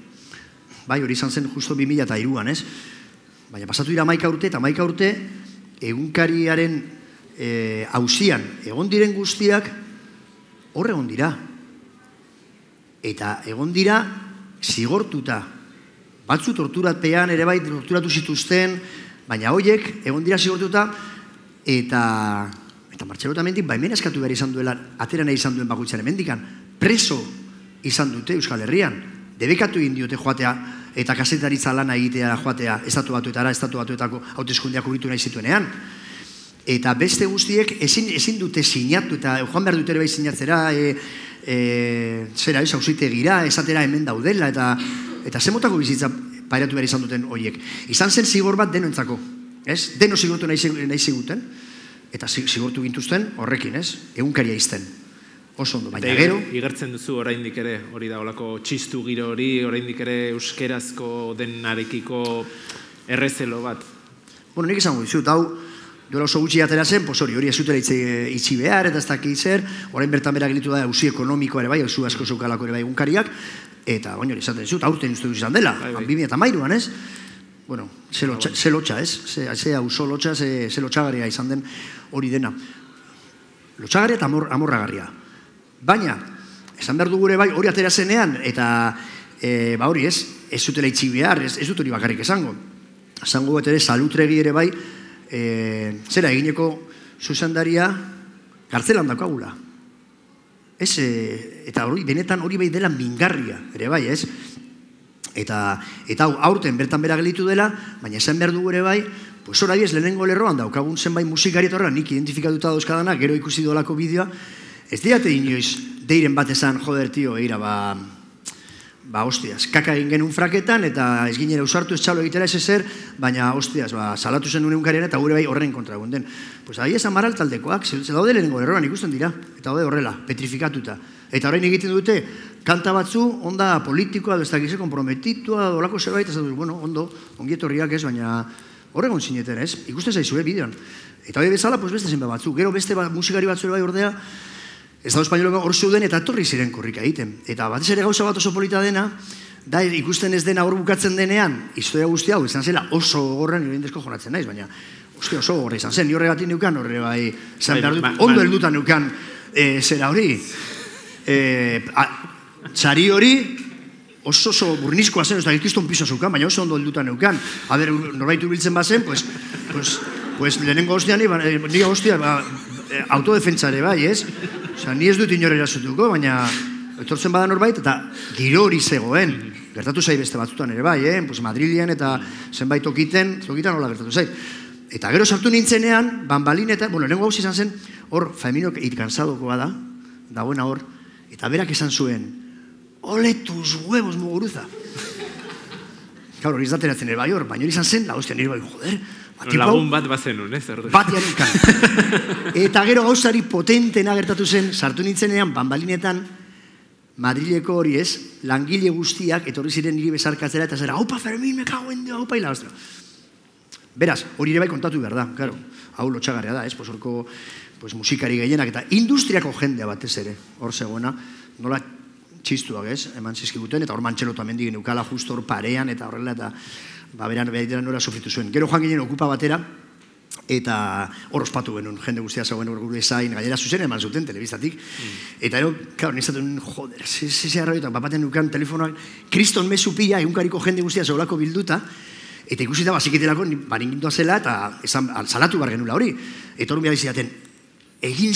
Bai, hori izan zen justo 2003an, ez? Baina pasatu dira 11 urte, eta 11 urte Egunkariaren hauzian egon diren guztiak hor egon dira. Eta egon dira zigortuta. Batzu torturapean ere bai torturatu zituzten, baina horiek egon dira zigortuta, eta Martxelo Tamendik baimen eskatu behar izan duela, atera nahi izan duen bakoitzaren mendikan, preso izan dute Euskal Herrian, debekatu egin diote joatea, eta kasetaritza lana egitea joatea estatu batuetako hauteskundeak urritu nahi zituenean. Eta beste guztiek ezin dute sinatu, eta joan behar dute ere bai sinatzera, zera ez, auzitegira, esatera hemen daudela, eta zemotako bizitza pairatu behar izan duten horiek. Izan zen zigor bat denoentzako, ez? Deno zigortu nahi ziguten, eta zigortu gintuzten horrekin, ez? Egunkaria izten. Oso ondo, baina gero... Igertzen duzu oraindik ere, hori da, olako txistu giro hori, oraindik ere euskerazko denarekiko errezelo bat. Bueno, nik esango dizut, hau duela oso gutxi atera zen, hori ez zutela itxi behar, eta ez dakit zer, orain bertan bera gelitu da eusi ekonomikoa ere bai, eusu asko zeukalako ere bai egunkariak, eta baina hori izaten zut, aurten uste duz izan dela, 2013an, ez? Bueno, ze lotxa, ez? Ze auzo lotxa, ze lotxagarria izan den hori dena. Lotxagarria eta amorragarria. Baina, esan behar dugu ere bai, hori atera zenean, eta hori ez zutela itxi behar, ez dut hori bakarrik esango. Esango bat ere, salutregi ere bai, zera egineko zuzendaria kartzelan daukagula. Eta hori, benetan hori bai dela mingarria, ere bai, ez? Eta aurten bertan bera gelitu dela, baina esan behar dugu ere bai, pues hori ez lehenengo lerroan daukagun zenbait musikari eta horrela nik identifikatuta dauzkadana, gero ikusi dolako bideoa, ez diate inoiz deiren bat esan, joder, tio, eira, hostiaz, kaka egin genuen fraketan, eta ez ginera usartu ez txalo egitera ez ezer, baina, hostiaz, salatu zen nuen egunkarian, eta gure bai horren kontra gunden. Pues ahi esan maral taldekoak, ze daude lehenengo lerroan ikusten dira, eta daude horrela, petrifikatuta. Eta orain egiten dute, kanta batzu, onda politikoa, ez dakize, komprometitua, dolako zerbait, ez dut, bueno, ondo, ongietorriak ez, baina horregon zineten, ez? Ikusten zaizue bideon. Eta hori bezala, pues beste zenba batzu. Gero beste musikari batzu bai ordea, Estado Espainoleko hor zeuden eta etorri ziren korrika egiten. Eta batez ere gauza bat oso polita dena, da ikusten ez dena hor bukatzen denean, historia guzti hau izan zela oso gogorren, nire indezko jonatzen naiz, baina oso gogorra izan zen, ni horregatik neukan, horre bai, zan behar dut, ondo heldutan neukan zera hori. Txari hori, oso burnizkoa zen, ez da gilkiston piso zeukan, baina oso ondo heldutan neukan. Aber, norbait urbiltzen bazen, pues lehenengo hostia, nire hostia, autodefentzare bai, ez? Osa, ni ez dut inor erasotuko, baina etortzen bada norbait, eta giro hori zegoen. Gertatu zait beste batzutan ere bai, pues Madrilean eta zenbait tokitan hola gertatu zait. Eta gero sartu nintzenean, bambalinetan, bueno, lehenengo gauz izan zen, hor, Faeminok irkansadokoa da, dagoena hor, eta berak esan zuen, ole tus huevos, muguruza. Claro, hori izateratzen ere bai hor, baina hori izan zen, la hostia, nire bai, joder, lagun bat bazenun, ez? Batian ikan. Eta gero gauzari potentena gertatu zen, sartu nintzenean, bambalinetan, Madrileko hori ez, langile guztiak, etorri ziren niri bezarkatzera, eta zera, haupa Fermin, me cago en Dios, haupa hila, ostra. Beraz, hori ere bai kontatu behar da, claro, hau lotxagarria da, horko musikari gehienak, eta industriako jendea batez ere, hor zegoena, nola txistuak ez, eman zizkiguten, eta hor mantxelota mendigin eukala justo hor parean, eta horrela, eta beran nora sofritu zuen. Gero joan ginen okupa batera, eta hor ospatu genuen, jende guztia zegoen hor gure zain, gainera zuzen eman zuten, telebistatik. Eta ero, claro, nizaten, joder, ze arroietak, bapaten nukan telefonoak, kriston mezu pila, egunkariko jende guztia zeolako bilduta, eta ikusita bazikitelako, baringindua zela, eta salatu bar genula hori. Eta hori bizidaten, egin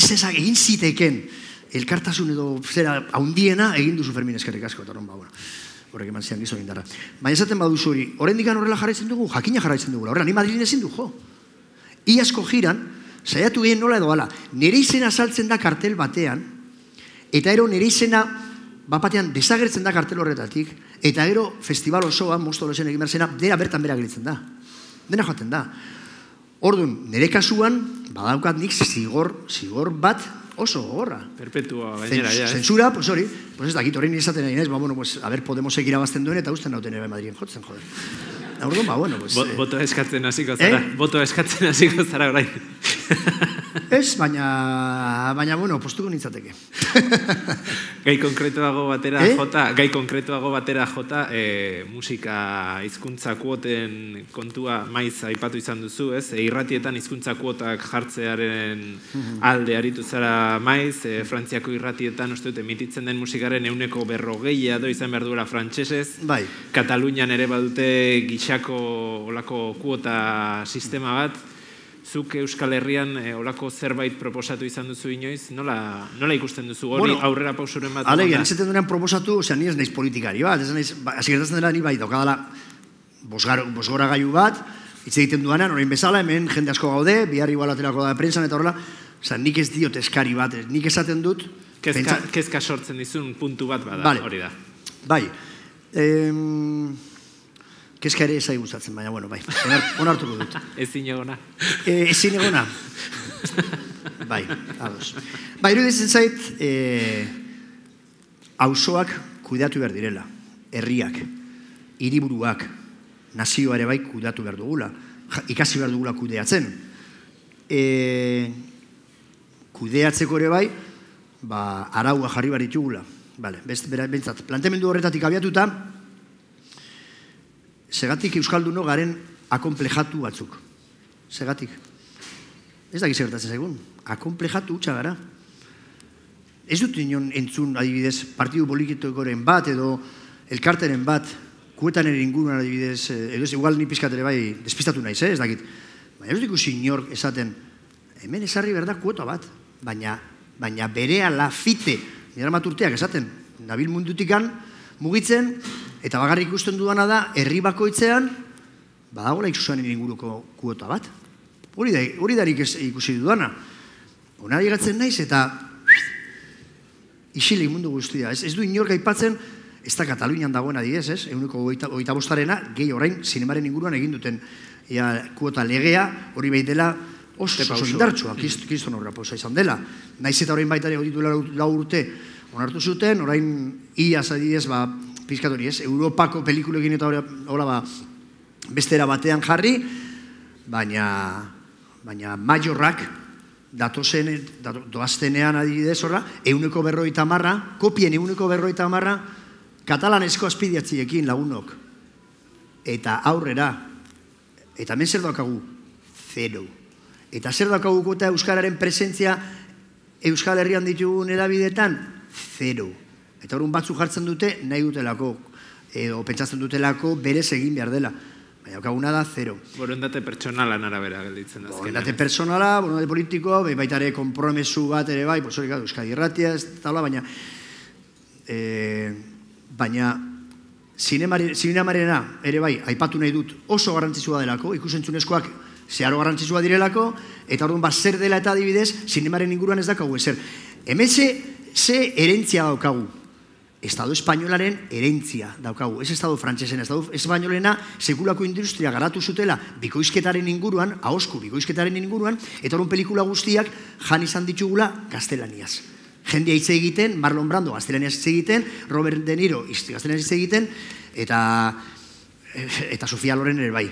ziteken, elkartasun edo zera haundiena, egin duzu Fermin eskerrik asko, eta horren ba, bueno. Horrek eman zian gizo gindarra. Baina esaten baduzu hori, horrendikan horrela jarraitzen dugu, jakina jarraitzen dugu, horrela, ni Madrilin ezin du, jo. Iazko jiran, saiatu gehen nola edo ala, nire izena saltzen da kartel batean, eta ero nire izena, bapatean, desagertzen da kartel horretatik, eta ero festival osoa, mosto lozen egin berzena, dera bertan bera gelitzen da. Dena joaten da. Orduan, nire kasuan, badaukat nik zigor bat, oso gogorra. Perpetua gainera, ja. Zensura, pues hori, pues ez dakit, horrein izaten nahi, bueno, pues, a ver, Podemosek irabazten duen, eta usten nauten ere Madrien jotzen, joder. Orduan, bueno, pues... Botoa eskatzen hasiko zara, botoa eskatzen hasiko zara orain. Ez, baina, bueno, postuko nintzateke. Gai konkretuago batera jota, musika hizkuntza kuoten kontua maiz aipatu izan duzu, ez? Irratietan hizkuntza kuotak jartzearen alde aritu zara maiz, Frantziako irratietan, uste dut, emititzen den musikaren 40% edo izan behar duela frantsesez. Bai. Katalunian ere badute gixako olako kuota sistema bat. Zuk Euskal Herrian olako zerbait proposatu izan duzu inoiz, nola ikusten duzu hori aurrera pausuren bat? Alegia, nizaten duenean proposatu, osea, ni ez naiz politikari bat, hasi gertatzen dela ni bai, daukadala bosgora gaiu bat, hitz egiten duanean, orain bezala, hemen jende asko gaude, bihar igual aterako da prensan eta horrela, osea, nik ez diot eskari bat, nik esaten dut... Kezka sortzen dizun puntu bat bada, hori da. Bai, kezka ere ezai gustatzen, baina, bueno, bai, onartuko dut. Ezin egona. Ezin egona. Bai, ados. Bai, iruditzen zait, auzoak kudeatu behar direla, herriak, hiriburuak, nazioa ere bai kudeatu behar dugula, ikasi behar dugula kudeatzen. kudeatzeko ere bai, araua jarri baritugula. Bentsat, planteamendu horretatik abiatuta, segatik euskalduno garen akonplejatu batzuk. Segatik. Ez da gizertatzen zaigun. Akonplejatu utxa gara. Ez dut inon entzun, adibidez, partidu politikoren bat edo elkarteren bat, kuetan ere inguruan adibidez, edo ez, igual ni pizkat ere bai despistatu naiz, ez dakit. Baina ez dut ikusi inork esaten, hemen esarri berda kuota bat, baina berea lafite, nire maturteak esaten, nabil mundutikan mugitzen, eta bagarrik ikusten dudana da, herri bakoitzean, badagoela ikusuanen inguruko kuota bat. Hori darik ikusi dudana. Hona digatzen naiz eta isilik mundu guztia. Ez du inork aipatzen, ez da Katalunian dagoen adibidez, ez? Eguneko 25arena, gehi orain, zinemaren inguruan egin duten kuota legea, hori behi dela oso indartsua, kiston horra posa izan dela. Naiz eta orain baita ere ditu 4 urte onartu zuten, orain iaz adibidez, pizkatori ez, Europako pelikulekin eta hola bestera batean jarri, baina majorrak doaztenean adibidez horra, 150, kopien 150, katalanezko azpidiatziekin lagunok. Eta aurrera, eta hemen zer daukagu? 0. Eta zer daukagu kuota euskararen presentzia Euskal Herrian ditugun edabidetan? 0. Eta horren batzu jartzen dute nahi dutelako, edo pentsatzen dutelako berez egin behar dela. Baina okaguna da 0. Borondate pertsonalan arabera gelditzen azkenean. Borondate personala, borondate politikoa, baita ere kompromesu bat ere bai, Euskadi Irratia, ez taula, baina zinemarena ere bai, aipatu nahi dut oso garrantzitsua delako, ikusentzunezkoak zeharo garrantzitsua direlako, eta orduan zer dela eta adibidez, zinemaren inguruan ez dakagu ezer. Hemen ze herentzia daukagu. Estado espainolaren herentzia daukagu. Ez estado frantsesen, estado espainolena sekulako industria garatu zutela bikoizketaren inguruan, ahosku bikoizketaren inguruan, eta orduan pelikula guztiak jan izan ditugula gaztelaniaz. Jendea hitz egiten, Marlon Brando gaztelaniaz hitz egiten, Robert De Niro gaztelaniaz hitz egiten, eta Sofia Loren ere bai.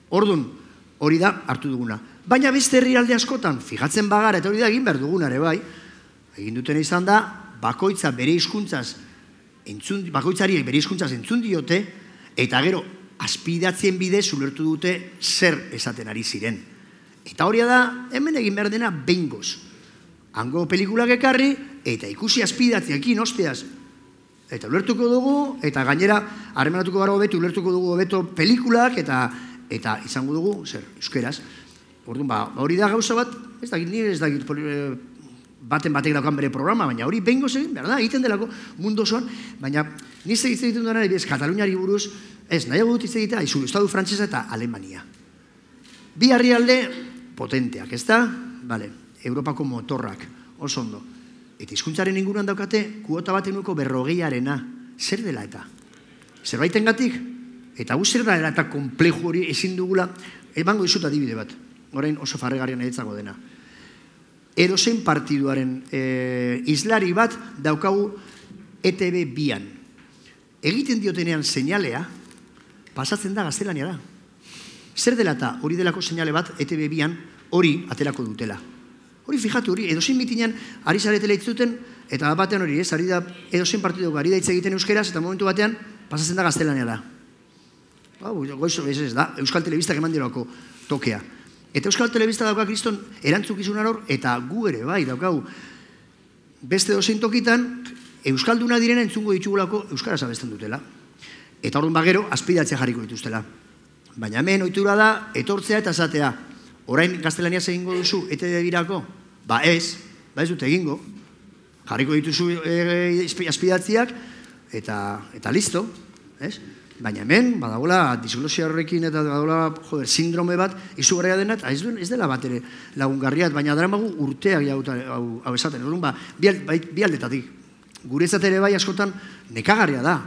Orduan, hori da hartu duguna. Baina beste herrialde askotan, fijatzen bagara, eta hori da egin behar duguna ere bai, egin duten izan da, bakoitzari bere hizkuntzaz entzun diote, eta gero, azpidatzien bidez ulertu dute zer esaten ari ziren. Eta hori da, hemen egin behar dena behingoz. Hango pelikulak ekarri, eta ikusi azpidatziekin, osteaz. Eta ulertuko dugu, eta gainera, harremanatuko gara hobeto, ulertuko dugu hobeto pelikulak, eta izango dugu, zer, euskeraz. Orduan, hori da gauza bat, ez dakit baten batek daukan bere programa, baina hori behingoz egin, behar da, egiten delako mundu osoan, baina niz egiten duena, Kataluniari buruz, ez, nahiago dut hitz egitea, Estadu Frantsesa eta Alemania. Bi herrialde potenteak, ez da? Bale, Europako motorrak, oso ondo. Eta hizkuntzaren inguruan daukate, kuota baten nuko 40arena, zer dela eta? Zerbaiten gatik? Eta zer dela eta kompleju hori ezin dugula, emango dizut adibide bat, orain oso farregarrian edetzago dena. Edozein partiduaren islari bat daukagu ETV bian. Egiten diotenean seinalea, pasatzen da gaztelania da. Zer dela eta hori delako seinale bat ETV bian hori aterako dutela. Hori fijatu hori, edozein mitinean ari zaretela itzuten, eta batean hori ez, ari da edozein partiduak ari da hitz egiten euskeraz, eta momentu batean pasatzen da gaztelania da. Goizo ez da, Euskal Telebistak eman dirako tokea. Eta Euskal Telebista dauka kriston erantzukizun hor, eta gu ere bai daukagu beste dozein tokitan, Euskalduna direna entzungo ditugulako Euskaraz abesten dutela. Eta orduan bagero, azpidatzea jarriko dituztela. Baina hemen ohitura da, etortzea eta esatea. Orain gaztelaniaz egingo duzu, ETV birako? Ba ez dut egingo. Jarriko dituzu azpidatziak, eta listo. Baina hemen, badagoela, disglosia horrekin eta badagoela, sindrome bat, izugarria dena, eta ez dela bat ere lagungarriat, baina dara magu urteak hau esaten. Bi aldetatik. Guretzat ere bai askotan nekagarria da.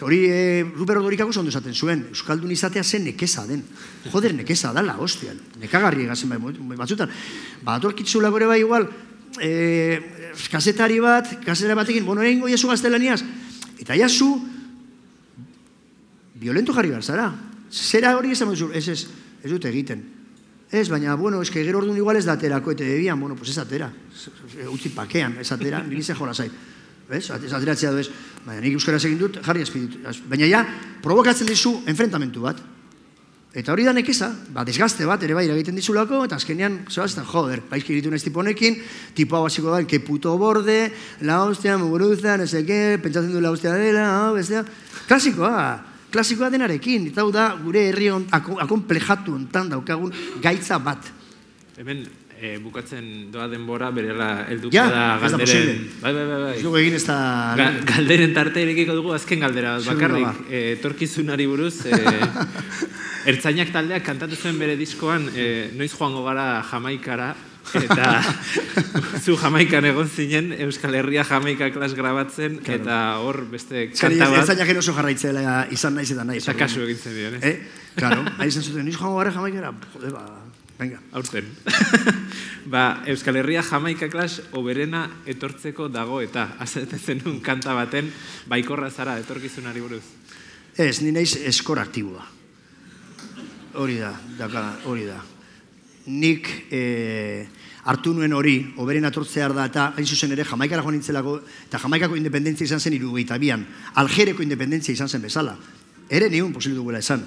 Hori Ruper Odorikako ondo esaten zuen, Euskaldun izatea zen nekeza den. Joder, nekeza dala, hostian. Nekagarri egazen batzutan. Atorkitzulako ere bai igual, kasetari batekin, egin goi esu gaztelaniaz. Eta jazu, violento jarri behar zara. Zera hori esan duzu, ez dut egiten. Ez, baina, bueno, eske gero orduan igual ez da aterako, eta bebian, bueno, pues ez atera. Utzi pakean, ez atera, niri ze jola zait. Ez ateratzea du ez. Baina nik euskaraz egin dut, jarri espiritu. Baina ja, provokatzen dizu enfrentamentu bat. Eta hori da nekeza, desgazte bat, ere bai, eragiten dizulako, eta azkenean, zoazta, joder, baizki egiten ez tiponekin, tipo hau hasiko da, que puto borde, la hostia, muguruza, no sé qué, pentsatzen du la hostia dela, bestea. Klasikoa denarekin, eta hau da, gure herri akonplejatu ontan daukagun gaitza bat. Hemen, bukatzen doa denbora, berela helduko da galderen... Bai. Ez dugu egin ez da... Galderen tarte irekiko dugu azken galdera bat bakarrik. Etorkizunari buruz, Ertzainak taldeak kantatu zuen bere diskoan, noiz joango gara Jamaikara, eta zu Jamaikan egon zinen, Euskal Herria Jamaika klas grabatzen, eta hor beste kanta bat... Ertzainak oso jarraitzela izan naiz eta naiz. Eta kasu egintzen dion, ez? Claro, nahi izan zuten, noiz joango gara Jamaikara? Jode, venga. Aurten. Euskal Herria Jamaika klas oberena etortzeko dago eta azetetzen un kanta baten baikorra zara etorkizunari buruz. Ez, ni naiz eskor aktiboa. Hori da. Nik hartu nuen hori, oberena etortzea da eta hain zuzen ere Jamaikara joan nintzelako eta Jamaikako independentzia izan zen 72an. Algereko independentzia izan zen bezala. Ere niun posible duguela esan.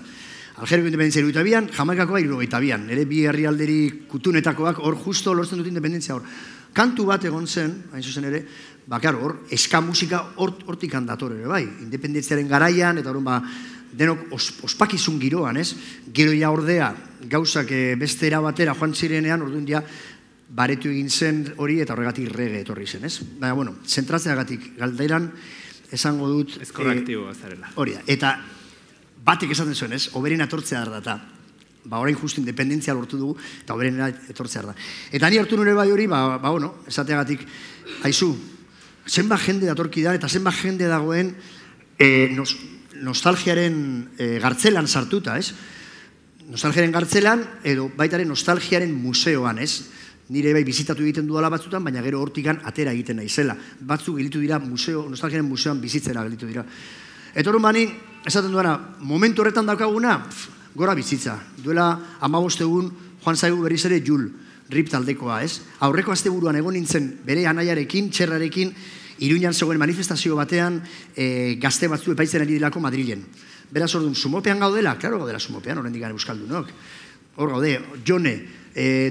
Algeriko independentzia 72an, Jamaikakoa 72an. Ere bi herrialderi kutunetakoak hor justo lortzen dut independentzia hor. Kantu bat egon zen, hain zuzen ere, hor, eska musika hortik handator ere bai. Independentziaren garaian, eta horren denok ospakizun giroan, ez? Gero ja ordea, gauzak beste erabatera joan zirenean, orduan ja, baretu egin zen hori eta horregatik rege etorri zen, ez? Baina, bueno, zentratzeagatik galderan, esango dut... Eskorraktiboa zarela. Hori da, eta batek esaten zuen, ez? Oberena etortzea da. Orain justu independentzia lortu dugu, eta oberena etortzea da. Eta ni hartu nure bai hori, bueno, esateagatik, haizu, zenbat jende datorki da, eta zenbat jende dagoen nostalgiaren gartzelan sartuta, ez? Nostalgiaren gartzelan, edo baitaren nostalgiaren museoan, ez? Nire bai bizitatu egiten dudala batzutan, baina gero hortikan atera egiten naizela. Batzuk gelitu dira nostalgiaren museoan bizitzera gelitu dira. Eta hori mani, esaten duena, momentu horretan daukaguna, gora bizitza. Duela 15 egun joan zaigu berriz ere Jul, Rip taldekoa, ez? Aurreko asteburuan egon nintzen bere anaiarekin, txerrarekin, Iruñan zegoen manifestazio batean gazte batzu epaitzen ari dilako Madrilen. Beraz orduan, sumopean gaudela? Klaro gaudela sumopean, horren digan euskaldunok. Hor gaude, Jone,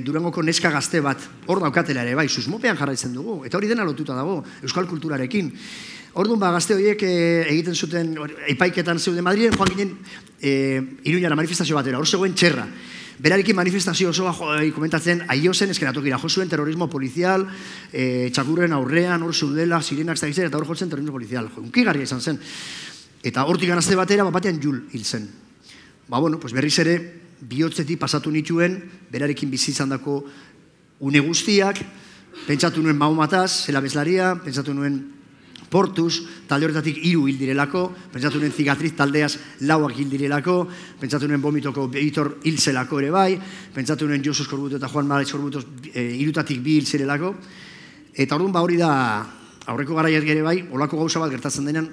Durangoko neska gazte bat, hor daukatela ere bai, susmopean jarraitzen dugu. Eta hori dena lotuta dago, euskal kulturarekin. Orduan, gazte horiek egiten zuten, epaiketan zeuden Madrilen, joan ginen Iruñara manifestazio batera, hor zegoen txerra. Berarekin manifestazio osoa komentatzen aiozen eskenatokira jo zuen terrorismo polizial, txakurren aurrean, hor zeudela, sirenak zaitzen, eta hor jotzen terrorismo polizial. Hunkigarria izan zen. Eta hortik ganazte batera, batean Jul hil zen. Bueno, berriz ere, bihotzetik pasatu nituen, berarekin bizitzan dako une guztiak, pentsatu nuen Mahomataz, zela bezlaria, pentsatu nuen Portuz, talde horretatik 3 hil direlako, pentsatu nuen Zigatriz taldeaz 4 hil direlako, pentsatu nuen Vomitoko Bitor hil zelako ere bai, pentsatu nuen Josu Eskorbuto eta Juan Mara Eskorbuto 3 hil zirelako, eta orduan hori da, aurreko garaiak ere bai, olako gauza bat gertatzen denean,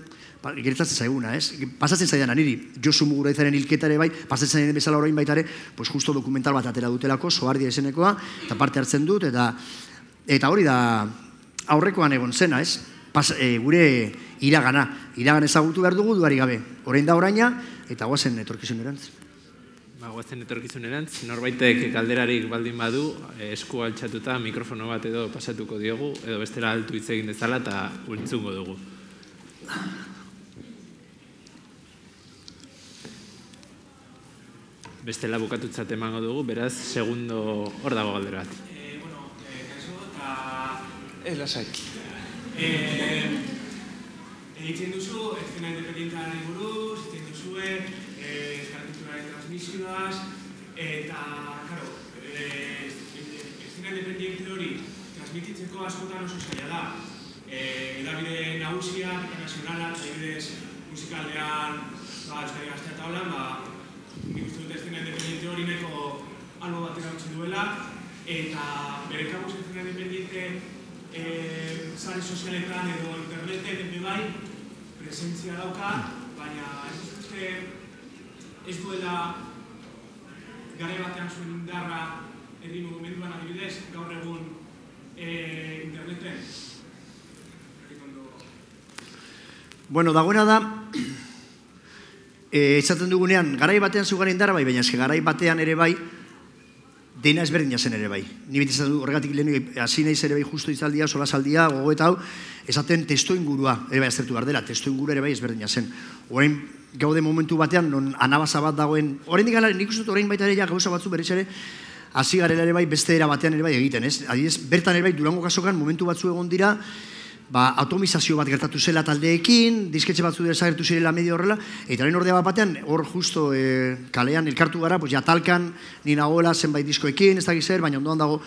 gertatzen zaiguna, ez? Pasatzen zaidan niri, Josu Muguraizaren hilketa ere bai, pasatzen zaidan bezala orain baita ere, justo dokumental bat atera dutelako, Soardia izenekoa, eta parte hartzen dut, eta hori da, aurrekoan egon zena, ez? Gure iragana ezagutu behar dugu duari gabe. Orain da oraina, eta guazen etorkizunerantz. Guazen etorkizunerantz, norbaitek galderarik baldin badu, esku altxatuta mikrofono bat edo pasatuko diogu, edo bestela altu hitz egin dezala eta entzungo dugu. Bestela bukatutzat emango dugu, beraz, segundo hor dago galdera bat. Kaixo eta... lasai. Egiten duzu, eszena independientearen buruz, egiten duzue, euskal kulturaren transmisioaz, eta, karo, eszena independiente hori transmititzeko askotan oso zaila da. Edabide nagusiak, internazionalak, adibidez musikaldean, Euskadi Gaztea eta holan, nik uste dut eszena independiente hori neko albo batera utzi duela, eta bere kabuz eszena independiente sare sozialetan edo interneten ebe bai presentzia dauka, baina ez uste ez duela gare batean zuen indarra herri mugimenduan adibidez, gaur egun interneten? Bueno, dagoena da, esaten dugunean, garai batean zugaren indarra bai, baina garai batean ere bai, dena ezberdina zen ere bai. Ni beti esaten du, horregatik lehen hasi naiz ere bai justu izaldia, solasaldia, gogoeta hau, esaten testu ingurua, ere bai aztertu behar dela, testu ingurua ere bai ezberdina zen. Orain gaude momentu batean, non anabasa bat dagoen, orain dikala, nik uste dut orain baita ere ja gauza batzu berriz ere, hasi garela ere bai, beste era batean ere bai egiten, ez? Adibidez, bertan ere bai, Durango kasokan momentu batzu egon dira, atomizazio bat gertatu zela taldeekin, disketxe batzu desagertu zirela medio horrela, eta orain ordea bat batean, hor justo kalean elkartu gara, ja talkan, ni nagoela zenbait diskoekin, ez dakiz zer, baina ondoan dago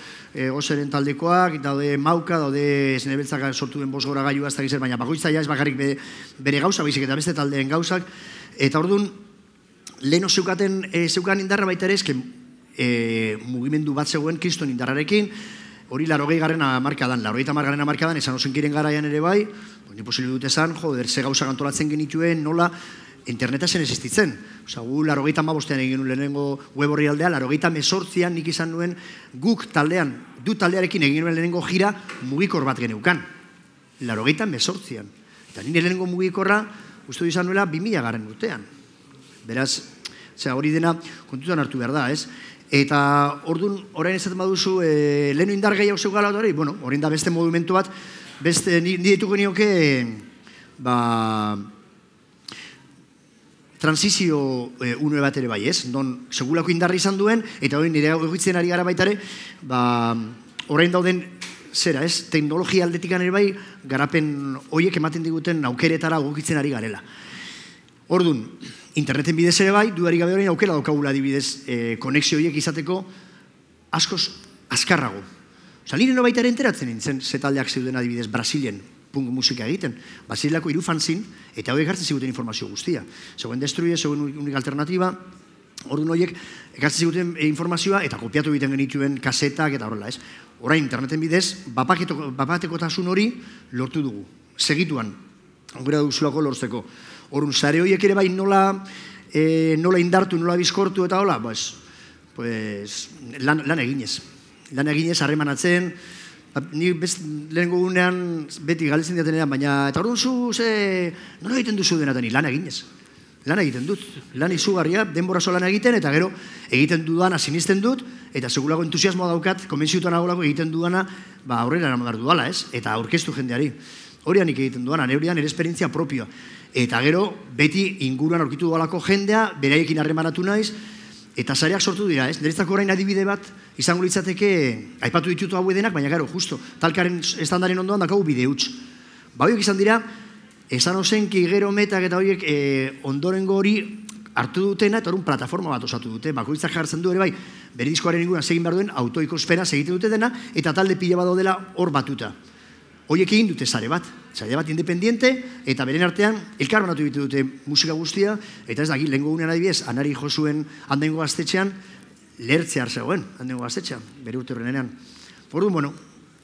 Gozeren taldekoak, daude Mauka, daude Esnebeltzak sortu den bosgora gailua, ez dakiz zer, baina bakoitza ja ez bakarrik bere gauza, baizik eta beste taldeen gauzak, eta orduan, leheno zeukan indarra baita ere, mugimendu bat zegoen kriston indarrarekin, hori 80. hamarkadan, 80. hamarkadan, esan osenkiren garaian ere bai, ni posible dut esan, ze gauza antolatzen genituen, nola interneta zen existitzen. Gu 85 egin nuen lehenengo web horri aldea, 88an nik izan nuen guk taldean, du taldearekin egin nuen lehenengo gira mugikor bat geneukan. 88an. Eta nire lehenengo mugikorra, uste izan nuela 2000 urtean. Beraz, hori dena kontutan hartu behar da, ez? Eta orduan, orain ezaten baduzu, lehenu indar gehiago zeugala hori, bueno, orain da beste movimentu bat, beste, nire dituko nioke, transizio une bat ere bai, ez? Non, segulako indarra izan duen, eta hori nire egitzen ari gara baitare, orain dauden, zera, ez? Teknologia aldetikan ere bai, garapen horiek ematen diguten aukeretara egokitzen ari garela. Orduan, interneten bidez ere bai, dudari gabe horrein aukera daukagula adibidez konexio horiek izateko askoz azkarrago. Nire no baita ere enteratzen nintzen zetaldeak zeuden adibidez Brasilen punk musika egiten. Brasilako 3 fanzin eta horiek hartzen ziguten informazio guztia. Zegoen Destruye, zegoen Unik Alternatiba, orduan horiek ekartzen ziguten informazioa eta kopiatu egiten genituen kasetak eta horrela ez. Orain interneten bidez, bapatekotasun hori lortu dugu. Segituan, aukera duzulako lortzeko. Orduan, sare horiek ere bai nola indartu, nola bizkortu eta hola, lan eginez. Lan eginez, harremanatzen, ni lehenengo gunean beti galetzen diatenean, baina eta orduan nola egiten duzu denatan, lan eginez. Lan egiten dut, lan izugarria, denborazo lan egiten, eta gero egiten dudana sinisten dut, eta segulako entusiasmoa daukat, konbentziutan agolako egiten dudana, aurrera eramadar dudala, ez? Eta aurkeztu jendeari. Horian egiten duana, neurian ere esperientzia propioa. Eta gero, beti inguruan aurkitu dualako jendea, beraiekin harremanatu naiz, eta sareak sortu dira, ez? Niretzako orain adibide bat, izango litzateke, aipatu ditutu hau edenak, baina gero, justo, talkaren estandaren ondoan dakagu bide huts. Horiek izan dira, esan ozenki, gero metak eta horiek ondorengo hori hartu dutena, eta horun plataforma bat osatu dute, bakoitzak jartzen du ere bai, bere diskoaren inguruan segin behar duen, autoikospena segiten dute dena, eta talde pila bat daudela hor batuta. Horiek egin dute sare bat independiente, eta beren artean, elkarbanatu ditu dute musika guztia, eta ez da, lehenko gunean adibidez, Anari Josuen handaingo gaztetxean, lehertzear zegoen, handaingo gaztetxean, bere urte horrenean. Orduan, bueno,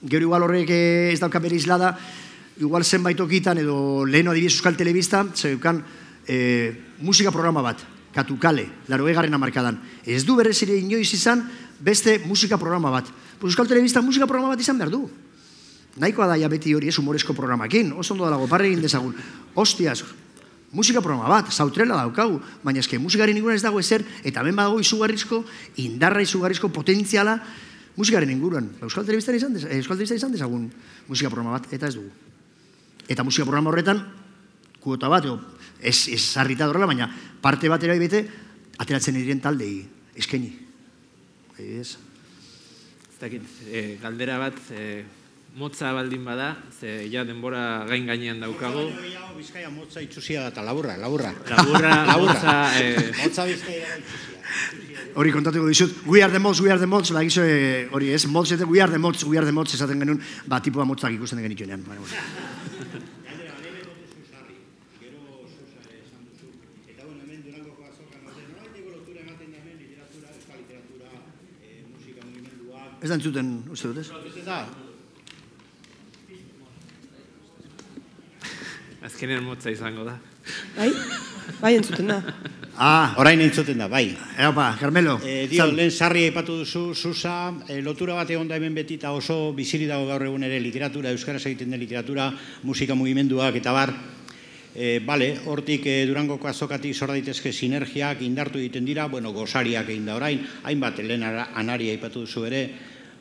gero igual horrek ez dauka bere islada, igual zenbait okitan, edo leheno adibidez Euskal Telebista, zeukan musika programa bat, Katukale, 80. hamarkadan. Ez du berrez ere inoiz izan, beste musika programa bat. Euskal Telebista musika programa bat izan behar du. Nahikoa da ja beti hori ez humoresko programakin, oso ondo dalago, parre egin dezagun. Hostiaz, musika programa bat, sautrela daukagu, baina eske musikaren inguruan ez dago ezer, eta hemen badago izugarrizko, indarra izugarrizko potentziala musikaren inguruan. Euskal Telebista izan dezagun musika programa bat, eta ez dugu. Eta musika programa horretan, kuota bat, ez sarrita horrela, baina parte bat ere bete, ateratzen diren taldei, eskaini. Ez dakit, galdera bat, motza baldin bada, ze ja denbora gainean daukago. Bizkaia motza itxusia da, eta laburra. Laburra, motza... Motza Bizkaia da itxusia. Hori kontatuko dizut, we are the mods, bagizu hori ez, mods eta we are the mods esaten genuen, tipua motzak ikusten genituenean. Ez da entzuten, uste dut, ez? Azkenean motza izango da. Bai, entzuten da. Orain entzuten da, bai. Eopa, Carmelo. Lehen sarri aipatu duzu, Susa, lotura bat egon da hemen beti eta oso biziri dago gaur egun ere literatura, euskaraz egiten den literatura, musika mugimenduak eta bar. Hortik Durangoko azokatik sor daitezke sinergiak indartu egiten dira, gosariak egin da orain, hainbat lehen anari aipatu duzu ere,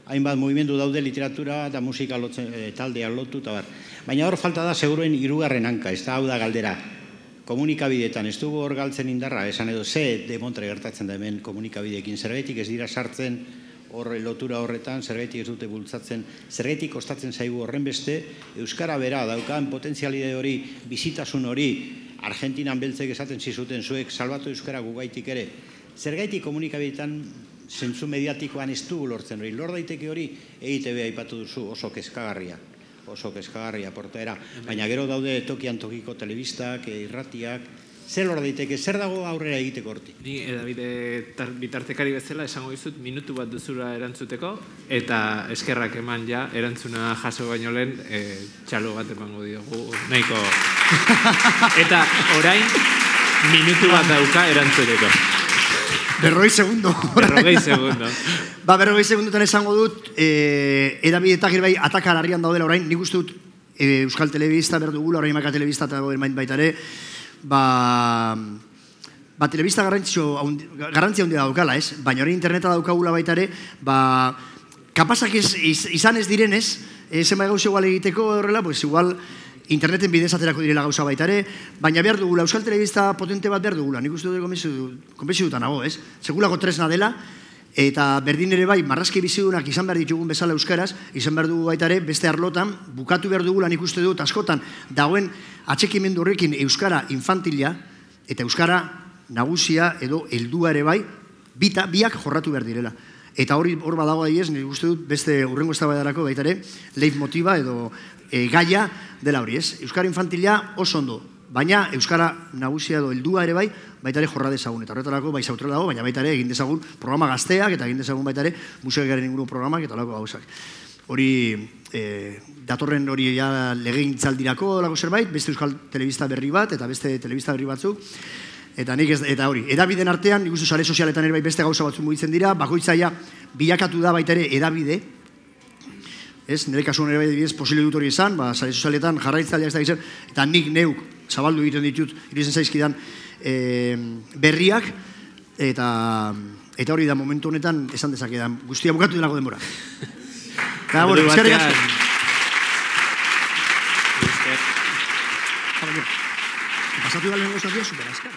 hainbat mugimendu daude literatura eta musika taldea lotu eta bar. Baina hor falta da seguruen hirugarren hanka, ez da hau da galdera. Komunikabideetan ez dugu hor galtzen indarra, esan edo ze demontre gertatzen da hemen komunikabideekin, zergaitik ez dira sartzen hor lotura horretan, zergaitik ez dute bultzatzen, zergaitik kostatzen zaigu horren beste, euskara bera daukan potentzialide hori, bizitasun hori, Argentinan beltzek esaten zizuten zuek, salbatu euskara gugaitik ere, zergaitik komunikabideetan zentzu mediatikoan ez dugu lortzen hori, lor daiteke hori, EITB aipatu duzu oso kezkagarria portaera, baina gero daude tokian tokiko telebistak, irratiak, zer lor daiteke, zer dago aurrera egiteko hortik? Ni edabide bitartekari bezala esango dizut minutu bat duzula erantzuteko, eta eskerrak eman ja, erantzuna jaso baino lehen, txalo bat emango diogu, nahiko. Eta orain, minutu bat dauka erantzuteko. 40 segundo. 40 segundo. 40 segundotan esango dut, edabidetak bai ataka larrian daudela orain, nik uste dut Euskal Telebista berdugula, orain Maka Telebista eta baita ere, telebista garantzia handia daukala, ez? Baina hori interneta daukagula baita ere, kapasak izan ez direnez, zenbait gauza igual egiteko horrela, pues igual interneten bidez aterako direla gauza baita ere, baina behar dugula, Euskal Telebista potente bat behar dugula, nik uste dut konbentsi dutan nago, ez? Sekulako tresna dela, eta berdin ere bai, marrazki bizidunak izan behar ditugun bezala euskaraz, izan behar dugu baita ere, beste arlotan, bukatu behar dugula nik uste dut askotan, dagoen atxekimendu horrekin euskara infantila, eta euskara nagusia edo heldua ere bai, biak jorratu behar direla. Eta hor badago adiez, nik uste dut beste urrengo eztabaidarako baita ere, leitmotiva edo gaia dela hori, ez? Euskara infantila oso ondo, baina euskara nagusia edo heldua ere bai, baita ere jorra dezagun. Eta horretarako bai sautrela dago, baina baita ere egin dezagun programa gazteak, eta egin dezagun baita ere musikaren inguru programak eta lako gauzak. Hori, datorren hori legegintzaldirako lako zerbait, beste Euskal Telebista berri bat, eta beste telebista berri batzuk, eta nik ez, eta hori, edabideen artean, nik uste sare sozialetan ere bai beste gauza batzuk mugitzen dira, bakoitzaia bilakatu da baita ere edabide, ez, nire kasuan ere bai dibidez posible dut hori izan, sare sozialetan jarraitzaileak ez da gizien, eta nik neuk zabaldu egiten ditut, iruditzen zaizkidan berriak, eta hori da momentu honetan esan dezakedan, guztia bukatu denako denbora. Eta, bueno, eskerrik asko. Pasatu da lehen gozatu, super askar.